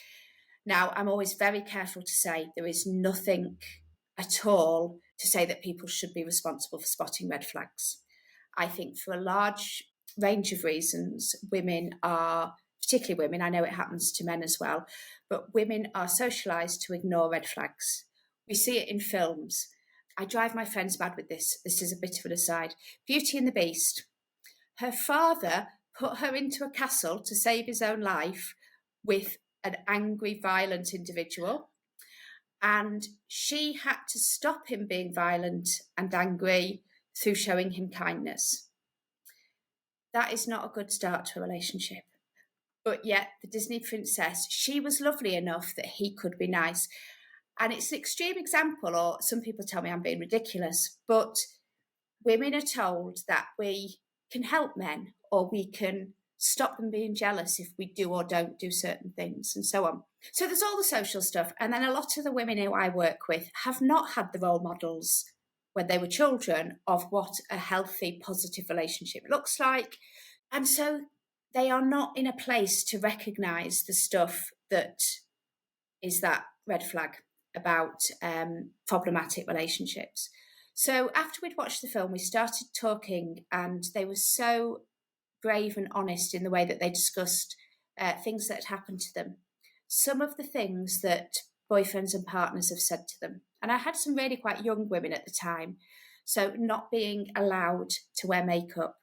Speaker 2: Now, I'm always very careful to say there is nothing at all to say that people should be responsible for spotting red flags. I think for a large range of reasons, women are, particularly women, I know it happens to men as well, but women are socialised to ignore red flags. We see it in films. I drive my friends mad with this. This is a bit of an aside. Beauty and the Beast. Her father put her into a castle to save his own life with an angry, violent individual. And she had to stop him being violent and angry through showing him kindness. That is not a good start to a relationship. But yet the Disney princess, she was lovely enough that he could be nice. And it's an extreme example, or some people tell me I'm being ridiculous, but women are told that we can help men, or we can stop them being jealous if we do or don't do certain things, and so on. So there's all the social stuff. And then a lot of the women who I work with have not had the role models when they were children of what a healthy, positive relationship looks like. And so they are not in a place to recognise the stuff that is that red flag about problematic relationships. So after we'd watched the film, we started talking, and they were so brave and honest in the way that they discussed things that had happened to them. Some of the things that boyfriends and partners have said to them. And I had some really quite young women at the time. So not being allowed to wear makeup,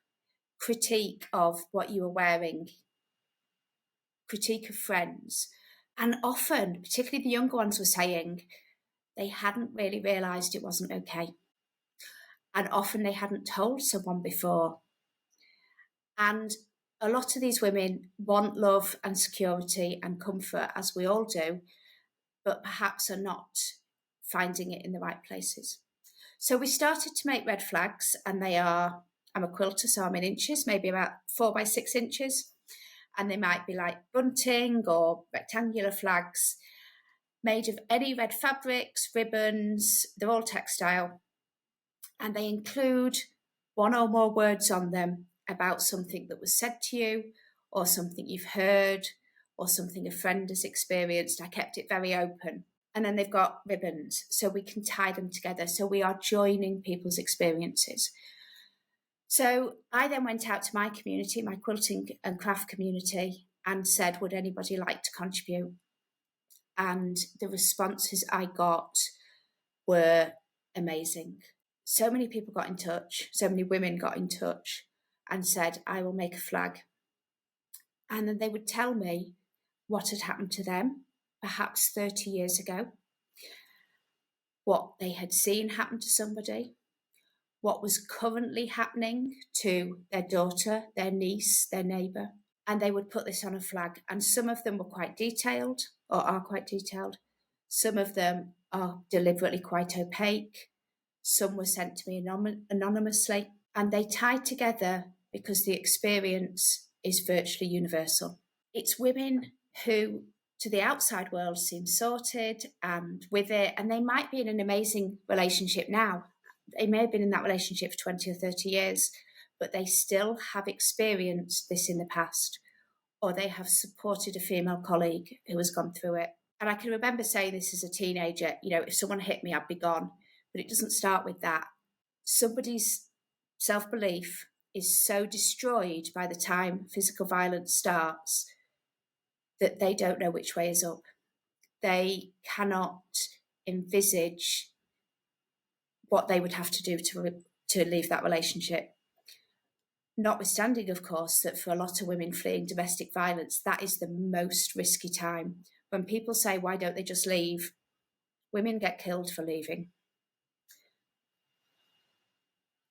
Speaker 2: critique of what you were wearing, critique of friends. And often, particularly the younger ones, were saying they hadn't really realised it wasn't okay. And often they hadn't told someone before. And a lot of these women want love and security and comfort, as we all do, but perhaps are not finding it in the right places. So we started to make red flags, and they are, I'm a quilter, so I'm in inches, maybe about 4 by 6 inches. And they might be like bunting or rectangular flags made of any red fabrics, ribbons, they're all textile. And they include one or more words on them about something that was said to you, or something you've heard, or something a friend has experienced. I kept it very open. And then they've got ribbons, so we can tie them together. So we are joining people's experiences. So I then went out to my community, my quilting and craft community, and said, would anybody like to contribute? And the responses I got were amazing. So many people got in touch, so many women got in touch and said, I will make a flag. And then they would tell me what had happened to them, perhaps 30 years ago, what they had seen happen to somebody, what was currently happening to their daughter, their niece, their neighbour. And they would put this on a flag. And some of them were quite detailed, or are quite detailed. Some of them are deliberately quite opaque. Some were sent to me anonymously. And they tie together because the experience is virtually universal. It's women who, to the outside world, seem sorted and with it, and they might be in an amazing relationship now. They may have been in that relationship for 20 or 30 years, but they still have experienced this in the past, or they have supported a female colleague who has gone through it. And I can remember saying this as a teenager, if someone hit me, I'd be gone. But it doesn't start with that. somebody's self-belief is so destroyed by the time physical violence starts that they don't know which way is up. They cannot envisage what they would have to do to leave that relationship. Notwithstanding, of course, that for a lot of women fleeing domestic violence, that is the most risky time. When people say, why don't they just leave? Women get killed for leaving.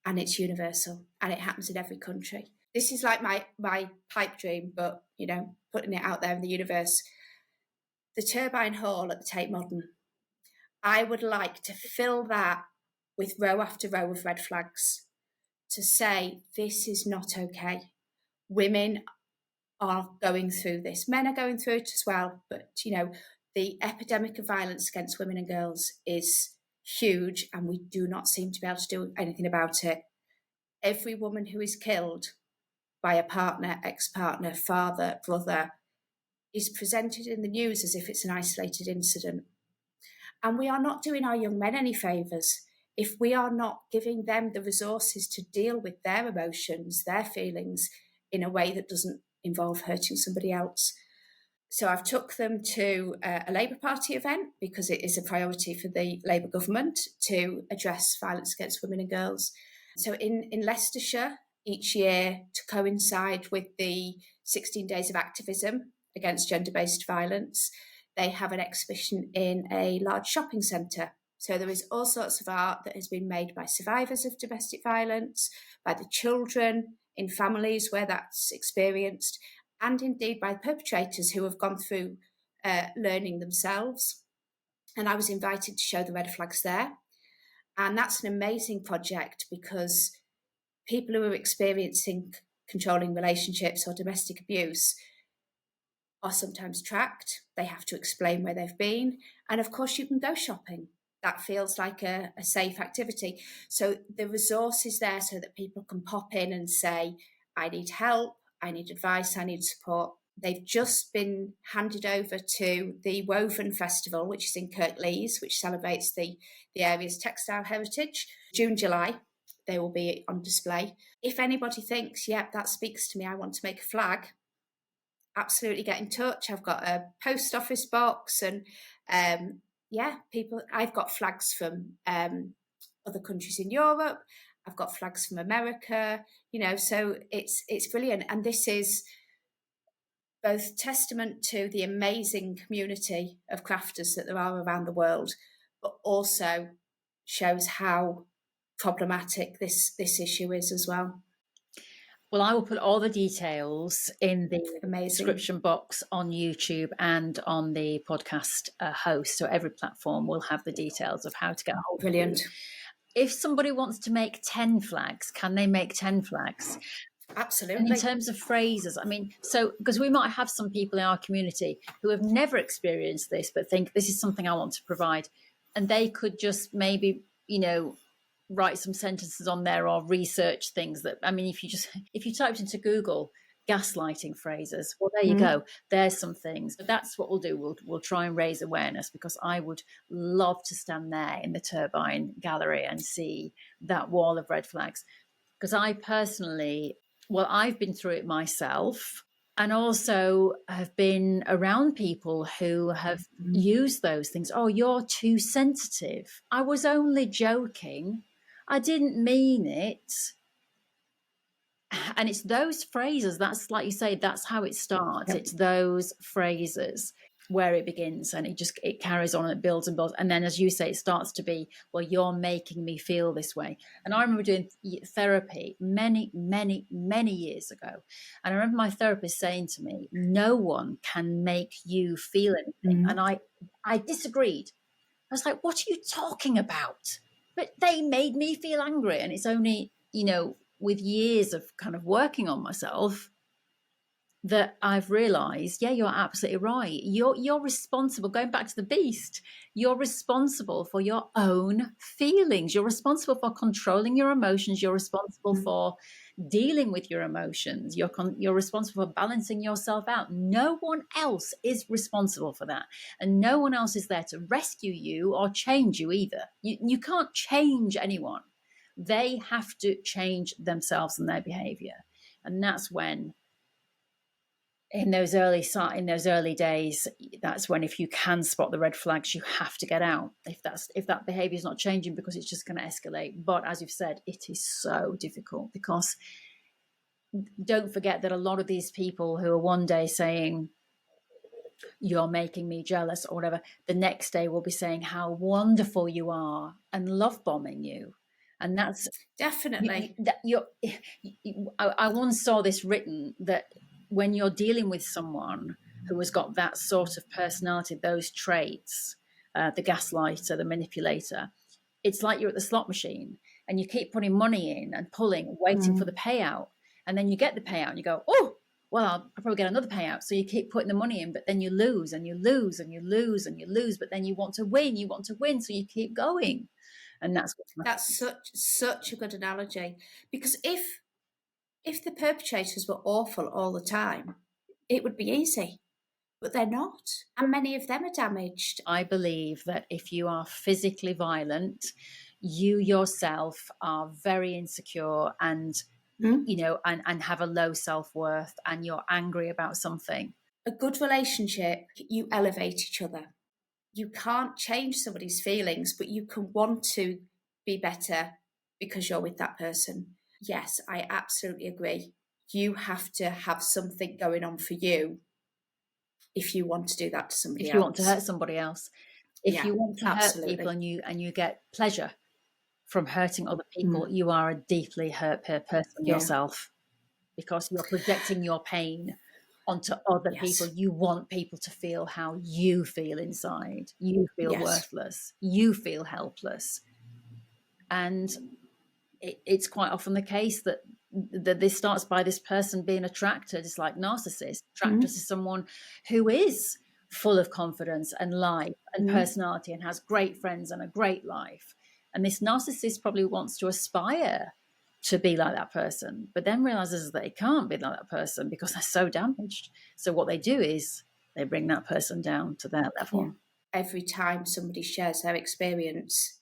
Speaker 2: And it's universal, and it happens in every country. This is like my pipe dream, but, you know, putting it out there in the universe. The Turbine Hall at the Tate Modern, I would like to fill that with row after row of red flags to say, this is not okay. Women are going through this. Men are going through it as well. But, you know, the epidemic of violence against women and girls is huge, and we do not seem to be able to do anything about it. Every woman who is killed by a partner, ex-partner, father, brother, is presented in the news as if it's an isolated incident. And we are not doing our young men any favours if we are not giving them the resources to deal with their emotions, their feelings, in a way that doesn't involve hurting somebody else. So I've took them to a Labour Party event because it is a priority for the Labour government to address violence against women and girls. So in Leicestershire, each year, to coincide with the 16 Days of Activism against gender-based violence, they have an exhibition in a large shopping centre. So there is all sorts of art that has been made by survivors of domestic violence, by the children in families where that's experienced, and indeed by perpetrators who have gone through learning themselves. And I was invited to show the red flags there. And that's an amazing project because people who are experiencing controlling relationships or domestic abuse are sometimes tracked. They have to explain where they've been. And of course, you can go shopping. That feels like a safe activity. So the resource is there so that people can pop in and say, I need help, I need advice, I need support. They've just been handed over to the Woven Festival, which is in Kirklees, which celebrates the area's textile heritage. June, July, they will be on display. If anybody thinks, yep, that speaks to me, I want to make a flag, absolutely get in touch. I've got a post office box and people, I've got flags from other countries in Europe. I've got flags from America, so it's brilliant. And this is both testament to the amazing community of crafters that there are around the world, but also shows how problematic this issue is as well.
Speaker 1: Well, I will put all the details in the description box on YouTube and on the podcast host. So every platform will have the details of how to get a hold of it.
Speaker 2: Brilliant.
Speaker 1: If somebody wants to make 10 flags, can they make 10 flags?
Speaker 2: Absolutely.
Speaker 1: And in terms of phrases, because we might have some people in our community who have never experienced this, but think this is something I want to provide. And they could just maybe, write some sentences on there or research things that, if you typed into Google gaslighting phrases, well, there you go. There's some things. But that's what we'll do. We'll try and raise awareness, because I would love to stand there in the Turbine Gallery and see that wall of red flags. Because I personally, I've been through it myself, and also have been around people who have used those things. Oh, you're too sensitive. I was only joking. I didn't mean it. And it's those phrases, that's like you say, that's how it starts. Yep. It's those phrases where it begins, and it carries on and it builds and builds. And then, as you say, it starts to be, well, you're making me feel this way. And I remember doing therapy many, many, many years ago. And I remember my therapist saying to me, no one can make you feel anything. And I disagreed. I was like, what are you talking about? But they made me feel angry. And it's only, with years of kind of working on myself that I've realized, yeah, you're absolutely right. You're responsible, going back to the beast, you're responsible for your own feelings. You're responsible for controlling your emotions. You're responsible for dealing with your emotions. You're responsible for balancing yourself out. No one else is responsible for that. And no one else is there to rescue you or change you either. You can't change anyone. They have to change themselves and their behavior. And that's when, in those early days, that's when, if you can spot the red flags, you have to get out. If that behavior is not changing, because it's just going to escalate. But as you've said, it is so difficult, because don't forget that a lot of these people who are one day saying, you're making me jealous or whatever, the next day will be saying how wonderful you are and love bombing you. And that's
Speaker 2: Definitely.
Speaker 1: I once saw this written, that when you're dealing with someone who has got that sort of personality, those traits, the gaslighter, the manipulator, it's like you're at the slot machine and you keep putting money in and pulling, waiting for the payout. And then you get the payout and you go, oh, well, I'll probably get another payout. So you keep putting the money in, but then you lose and you lose and you lose and you lose. But then you want to win. So you keep going. And that's
Speaker 2: such a good analogy, because if the perpetrators were awful all the time, it would be easy, but they're not, and many of them are damaged.
Speaker 1: I believe that if you are physically violent, you yourself are very insecure and and have a low self-worth, and you're angry about something.
Speaker 2: A good relationship, you elevate each other. You can't change somebody's feelings, but you can want to be better because you're with that person. Yes, I absolutely agree. You have to have something going on for you if you want to do that to somebody else.
Speaker 1: If you want to hurt somebody else. If you want to hurt people and you get pleasure from hurting other people, you are a deeply hurt person yourself, because you're projecting your pain onto other people. You want people to feel how you feel inside. You feel worthless. You feel helpless. And it's quite often the case that this starts by this person being attracted. It's like narcissist, attracted to someone who is full of confidence and life and personality and has great friends and a great life. And this narcissist probably wants to aspire to be like that person, but then realizes that it can't be like that person because they're so damaged. So what they do is they bring that person down to their level.
Speaker 2: Yeah. Every time somebody shares their experience,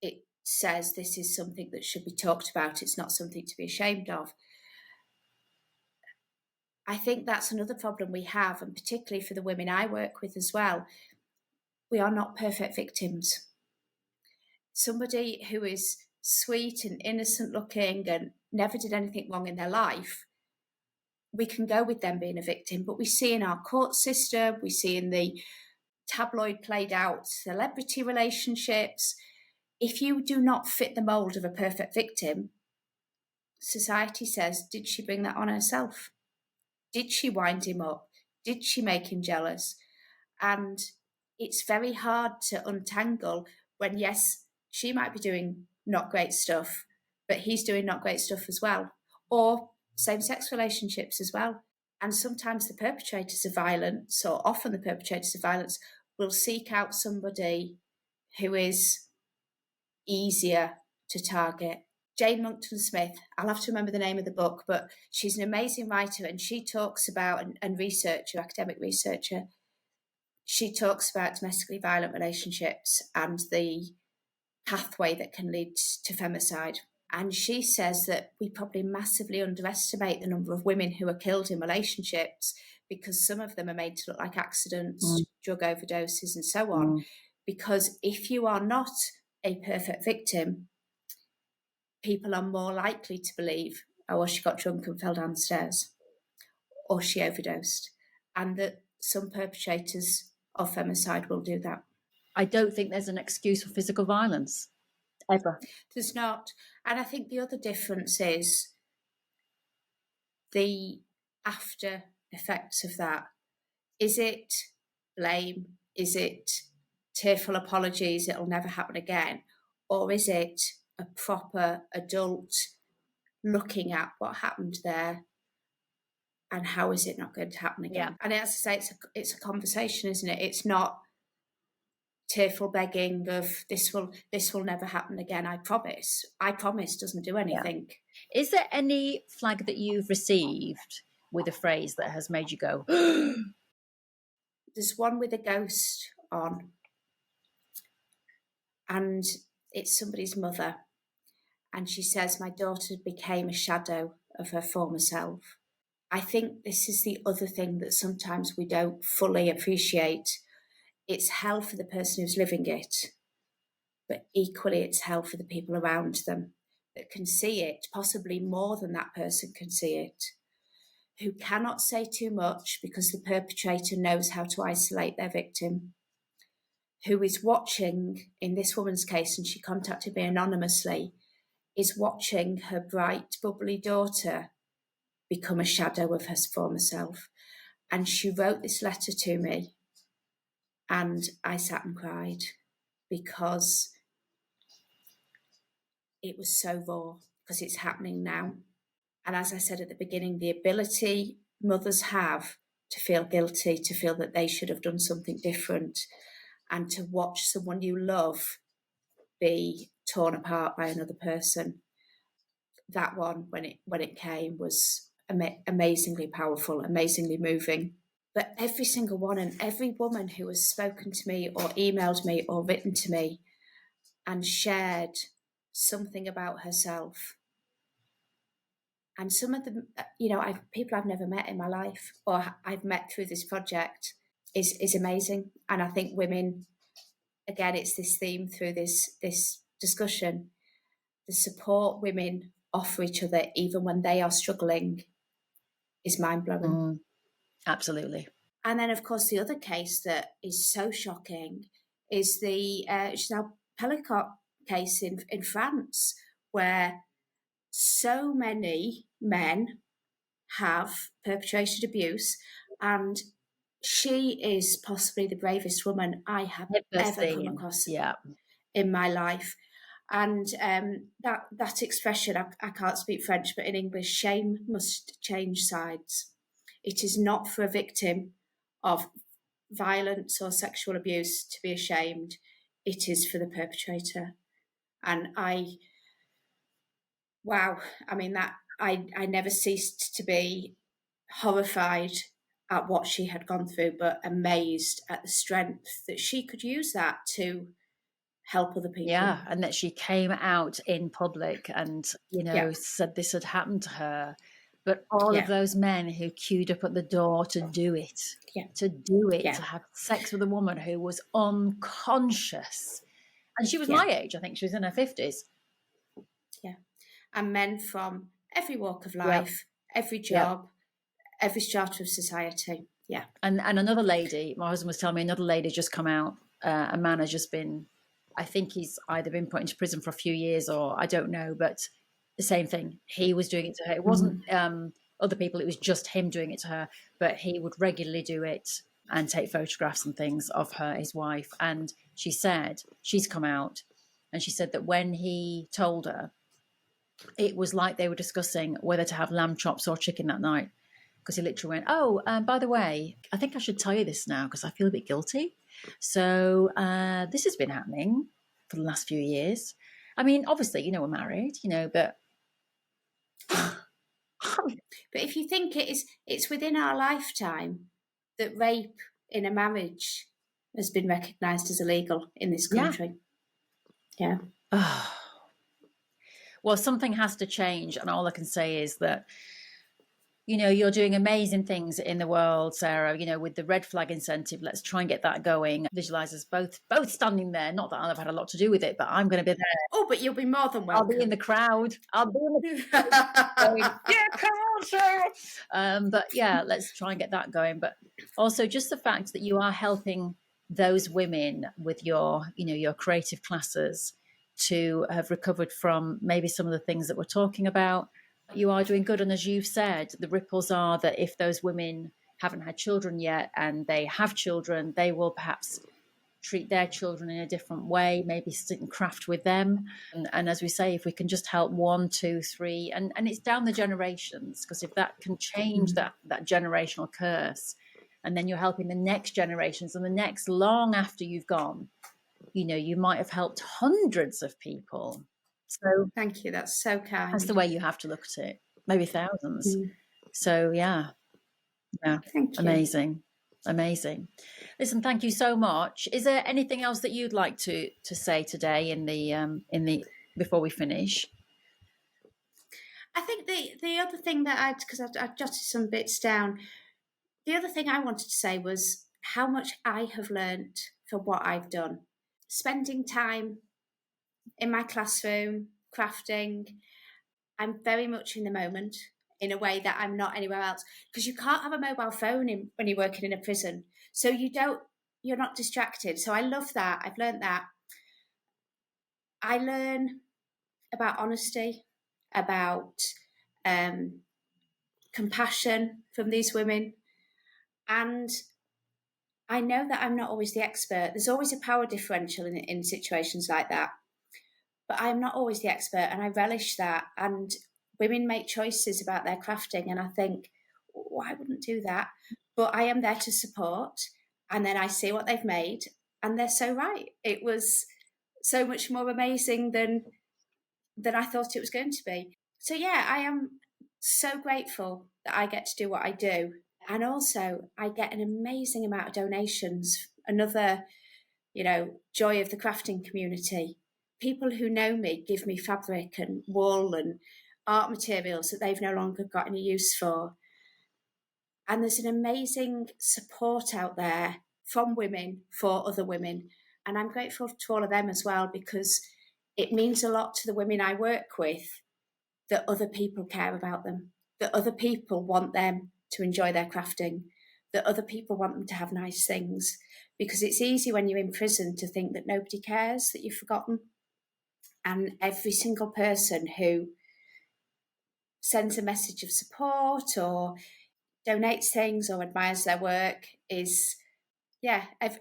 Speaker 2: it says this is something that should be talked about. It's not something to be ashamed of. I think that's another problem we have, and particularly for the women I work with as well. We are not perfect victims. Somebody who is sweet and innocent looking and never did anything wrong in their life, we can go with them being a victim, but we see in our court system, we see in the tabloid played out celebrity relationships, if you do not fit the mold of a perfect victim, society says, did she bring that on herself? Did she wind him up? Did she make him jealous? And it's very hard to untangle when, yes, she might be doing not great stuff, but he's doing not great stuff as well. Or same-sex relationships as well. And sometimes the perpetrators of violence, or often the perpetrators of violence, will seek out somebody who is easier to target. Jane Monckton Smith, I'll have to remember the name of the book, but she's an amazing writer, and she talks about, and researcher, academic researcher, she talks about domestically violent relationships and the pathway that can lead to femicide. And she says that we probably massively underestimate the number of women who are killed in relationships because some of them are made to look like accidents, drug overdoses, and so on. Because if you are not a perfect victim, people are more likely to believe, oh, well, she got drunk and fell down the stairs, or she overdosed, and that some perpetrators of femicide will do that.
Speaker 1: I don't think there's an excuse for physical violence, ever.
Speaker 2: There's not. And I think the other difference is the after effects of that. Is it blame? Is it tearful apologies, it'll never happen again? Or is it a proper adult looking at what happened there and how is it not going to happen again? And as I say, it's a conversation, isn't it? It's not tearful begging of this will never happen again. I promise doesn't do anything.
Speaker 1: Is there any flag that you've received with a phrase that has made you go?
Speaker 2: There's one with a ghost on, and it's somebody's mother, And she says, my daughter became a shadow of her former self. I think this is the other thing that sometimes we don't fully appreciate. It's hell for the person who's living it, but equally it's hell for the people around them that can see it, possibly more than that person can see it, who cannot say too much because the perpetrator knows how to isolate their victim, who is watching, in this woman's case, and she contacted me anonymously, is watching her bright, bubbly daughter become a shadow of her former self. And she wrote this letter to me, and I sat and cried because it was so raw, because it's happening now. And as I said at the beginning, the ability mothers have to feel guilty, to feel that they should have done something different, and to watch someone you love be torn apart by another person. That one, when it came, was amazingly powerful, amazingly moving. But every single one, and every woman who has spoken to me or emailed me or written to me and shared something about herself, and some of them, people I've never met in my life or I've met through this project, is amazing. And I think women, again, it's this theme through this discussion, the support women offer each other even when they are struggling is mind-blowing.
Speaker 1: Absolutely.
Speaker 2: And then, of course, the other case that is so shocking is the Chanel Pellicot case in France, where so many men have perpetrated abuse, and she is possibly the bravest woman I have ever come across in my life. And that expression, I can't speak French, but in English, shame must change sides. It is not for a victim of violence or sexual abuse to be ashamed. It is for the perpetrator. And I never ceased to be horrified at what she had gone through, but amazed at the strength that she could use that to help other people.
Speaker 1: Yeah, and that she came out in public and, said this had happened to her. But all of those men who queued up at the door to do it, to have sex with a woman who was unconscious. And she was my age. I think she was in her 50s.
Speaker 2: Yeah. And men from every walk of life, every job, every strata of society. Yeah.
Speaker 1: And another lady, my husband was telling me, another lady just come out. A man has just been, I think he's either been put into prison for a few years or I don't know, but the same thing. He was doing it to her. It wasn't other people. It was just him doing it to her. But he would regularly do it and take photographs and things of her, his wife. And she said, she's come out, and she said that when he told her, it was like they were discussing whether to have lamb chops or chicken that night. Because he literally went, by the way, I think I should tell you this now because I feel a bit guilty. So this has been happening for the last few years. I mean, obviously, we're married, but...
Speaker 2: But if you think it's within our lifetime that rape in a marriage has been recognised as illegal in this country. Yeah.
Speaker 1: Well, something has to change. And all I can say is that, you're doing amazing things in the world, Sarah, with the red flag incentive. Let's try and get that going. Visualize us both standing there. Not that I'll have had a lot to do with it, but I'm going to be there.
Speaker 2: Oh, but you'll be more than welcome.
Speaker 1: I'll be in the crowd. I'll be in the crowd going, yeah, come on, Sarah. But yeah, let's try and get that going. But also just the fact that you are helping those women with your creative classes to have recovered from maybe some of the things that we're talking about. You are doing good. And as you've said, the ripples are that if those women haven't had children yet and they have children, they will perhaps treat their children in a different way, maybe sit and craft with them. And as we say, if we can just help 1, 2, 3, and it's down the generations, because if that can change that generational curse, and then you're helping the next generations and the next long after you've gone, you might have helped hundreds of people. So
Speaker 2: thank you. That's so kind.
Speaker 1: That's the way you have to look at it. Maybe thousands. So yeah.
Speaker 2: Thank you.
Speaker 1: Amazing. Listen, thank you so much. Is there anything else that you'd like to say today in the before we finish?
Speaker 2: I think the other thing that because I jotted some bits down, the other thing I wanted to say was how much I have learned from what I've done. Spending time in my classroom, crafting, I'm very much in the moment in a way that I'm not anywhere else. Because you can't have a mobile phone when you're working in a prison. So you're not distracted. So I love that. I've learned that. I learn about honesty, about compassion from these women. And I know that I'm not always the expert. There's always a power differential in situations like that. But I'm not always the expert, and I relish that. And women make choices about their crafting, and I think, oh, I wouldn't do that. But I am there to support, and then I see what they've made, and they're so right. It was so much more amazing than I thought it was going to be. So yeah, I am so grateful that I get to do what I do. And also I get an amazing amount of donations. Another, joy of the crafting community. People who know me give me fabric and wool and art materials that they've no longer got any use for. And there's an amazing support out there from women for other women. And I'm grateful to all of them as well, because it means a lot to the women I work with that other people care about them, that other people want them to enjoy their crafting, that other people want them to have nice things. Because it's easy when you're in prison to think that nobody cares, that you've forgotten. And every single person who sends a message of support or donates things or admires their work is,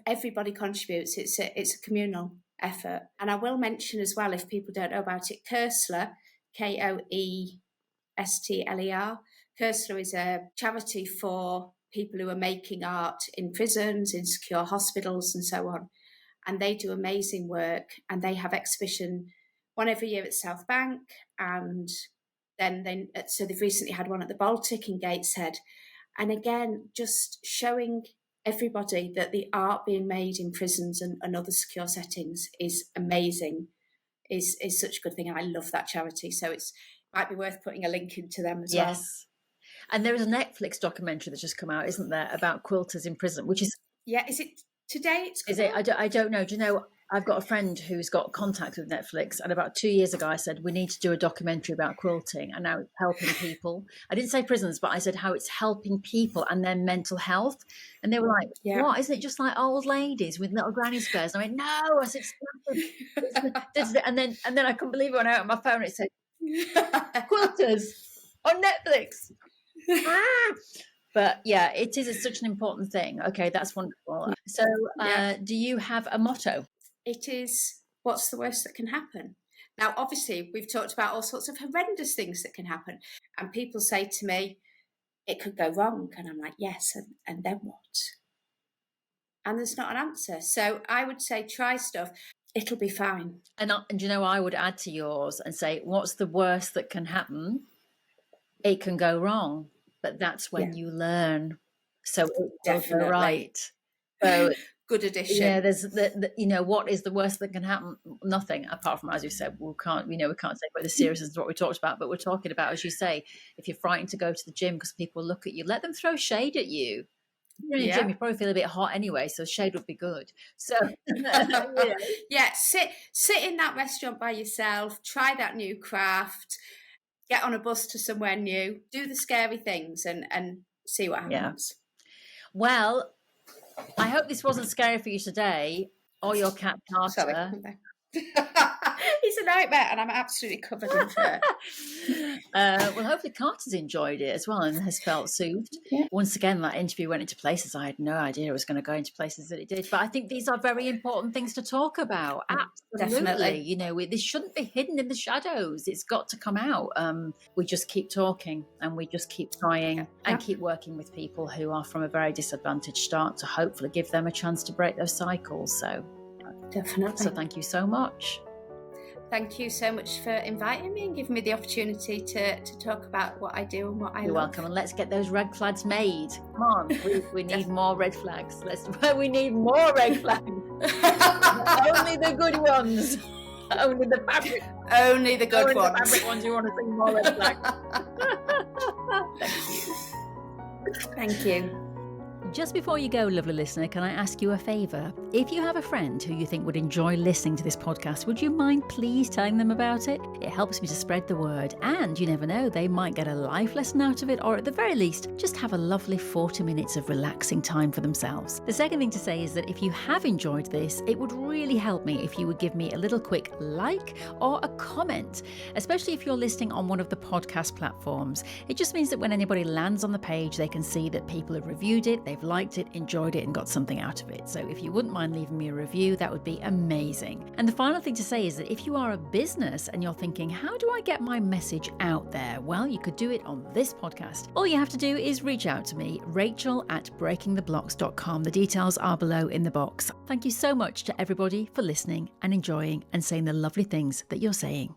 Speaker 2: everybody contributes. It's a communal effort. And I will mention as well, if people don't know about it, Koestler, Koestler. Koestler is a charity for people who are making art in prisons, in secure hospitals and so on. And they do amazing work, and they have exhibition one every year at South Bank, and then so they've recently had one at the Baltic in Gateshead. And again, just showing everybody that the art being made in prisons and other secure settings is amazing, is such a good thing. And I love that charity. So it might be worth putting a link into them as well.
Speaker 1: Yes. And there is a Netflix documentary that's just come out, isn't there, about quilters in prison, which is...
Speaker 2: Yeah, is it today?
Speaker 1: Is it? I don't know. Do you know, I've got a friend who's got contact with Netflix, and about 2 years ago I said, we need to do a documentary about quilting, and now it's helping people. I didn't say prisons, but I said how it's helping people and their mental health. And they were like, what? Isn't it just like old ladies with little granny squares? And I went, no. I said, and then I couldn't believe it when I opened my phone, it said, quilters on Netflix. But yeah, it is such an important thing. Okay, that's wonderful. So do you have a motto?
Speaker 2: It is, what's the worst that can happen? Now, obviously, we've talked about all sorts of horrendous things that can happen. And people say to me, it could go wrong. And I'm like, yes, and then what? And there's not an answer. So I would say try stuff. It'll be fine.
Speaker 1: And you know, I would add to yours and say, what's the worst that can happen? It can go wrong. But that's when you learn. So it will go right. So
Speaker 2: good addition.
Speaker 1: Yeah, there's what is the worst that can happen? Nothing, apart from, as you said, we can't say quite the seriousness of what we talked about, but we're talking about, as you say, if you're frightened to go to the gym because people look at you, let them throw shade at you. You're in the gym, you probably feel a bit hot anyway, so shade would be good. So
Speaker 2: sit in that restaurant by yourself, try that new craft, get on a bus to somewhere new, do the scary things and see what happens.
Speaker 1: Well, I hope this wasn't scary for you today, or your cat Carter.
Speaker 2: Sorry. He's a nightmare, and I'm absolutely covered in fur.
Speaker 1: Well, hopefully Carter's enjoyed it as well and has felt soothed. Yeah. Once again, that interview went into places I had no idea it was going to go into places that it did. But I think these are very important things to talk about. Absolutely. Definitely. This shouldn't be hidden in the shadows. It's got to come out. We just keep talking, and we just keep trying and keep working with people who are from a very disadvantaged start to hopefully give them a chance to break those cycles. So
Speaker 2: definitely.
Speaker 1: So thank you so much.
Speaker 2: Thank you so much for inviting me and giving me the opportunity to talk about what I do and what I love.
Speaker 1: You're welcome. And let's get those red flags made. Come on, we need more red flags. We need more red flags. Only the good ones. Only the fabric.
Speaker 2: Only the good
Speaker 1: Only
Speaker 2: ones.
Speaker 1: the fabric ones you want to sing more than black.
Speaker 2: Thank you.
Speaker 1: Just before you go, lovely listener, can I ask you a favour? If you have a friend who you think would enjoy listening to this podcast, would you mind please telling them about it? It helps me to spread the word, and you never know, they might get a life lesson out of it, or at the very least, just have a lovely 40 minutes of relaxing time for themselves. The second thing to say is that if you have enjoyed this, it would really help me if you would give me a little quick like or a comment, especially if you're listening on one of the podcast platforms. It just means that when anybody lands on the page, they can see that people have reviewed it, they've liked it, enjoyed it, and got something out of it. So if you wouldn't mind leaving me a review, that would be amazing. And the final thing to say is that if you are a business and you're thinking, how do I get my message out there? Well, you could do it on this podcast. All you have to do is reach out to me, rachel@breakingtheblocks.com. The details are below in the box. Thank you so much to everybody for listening and enjoying and saying the lovely things that you're saying.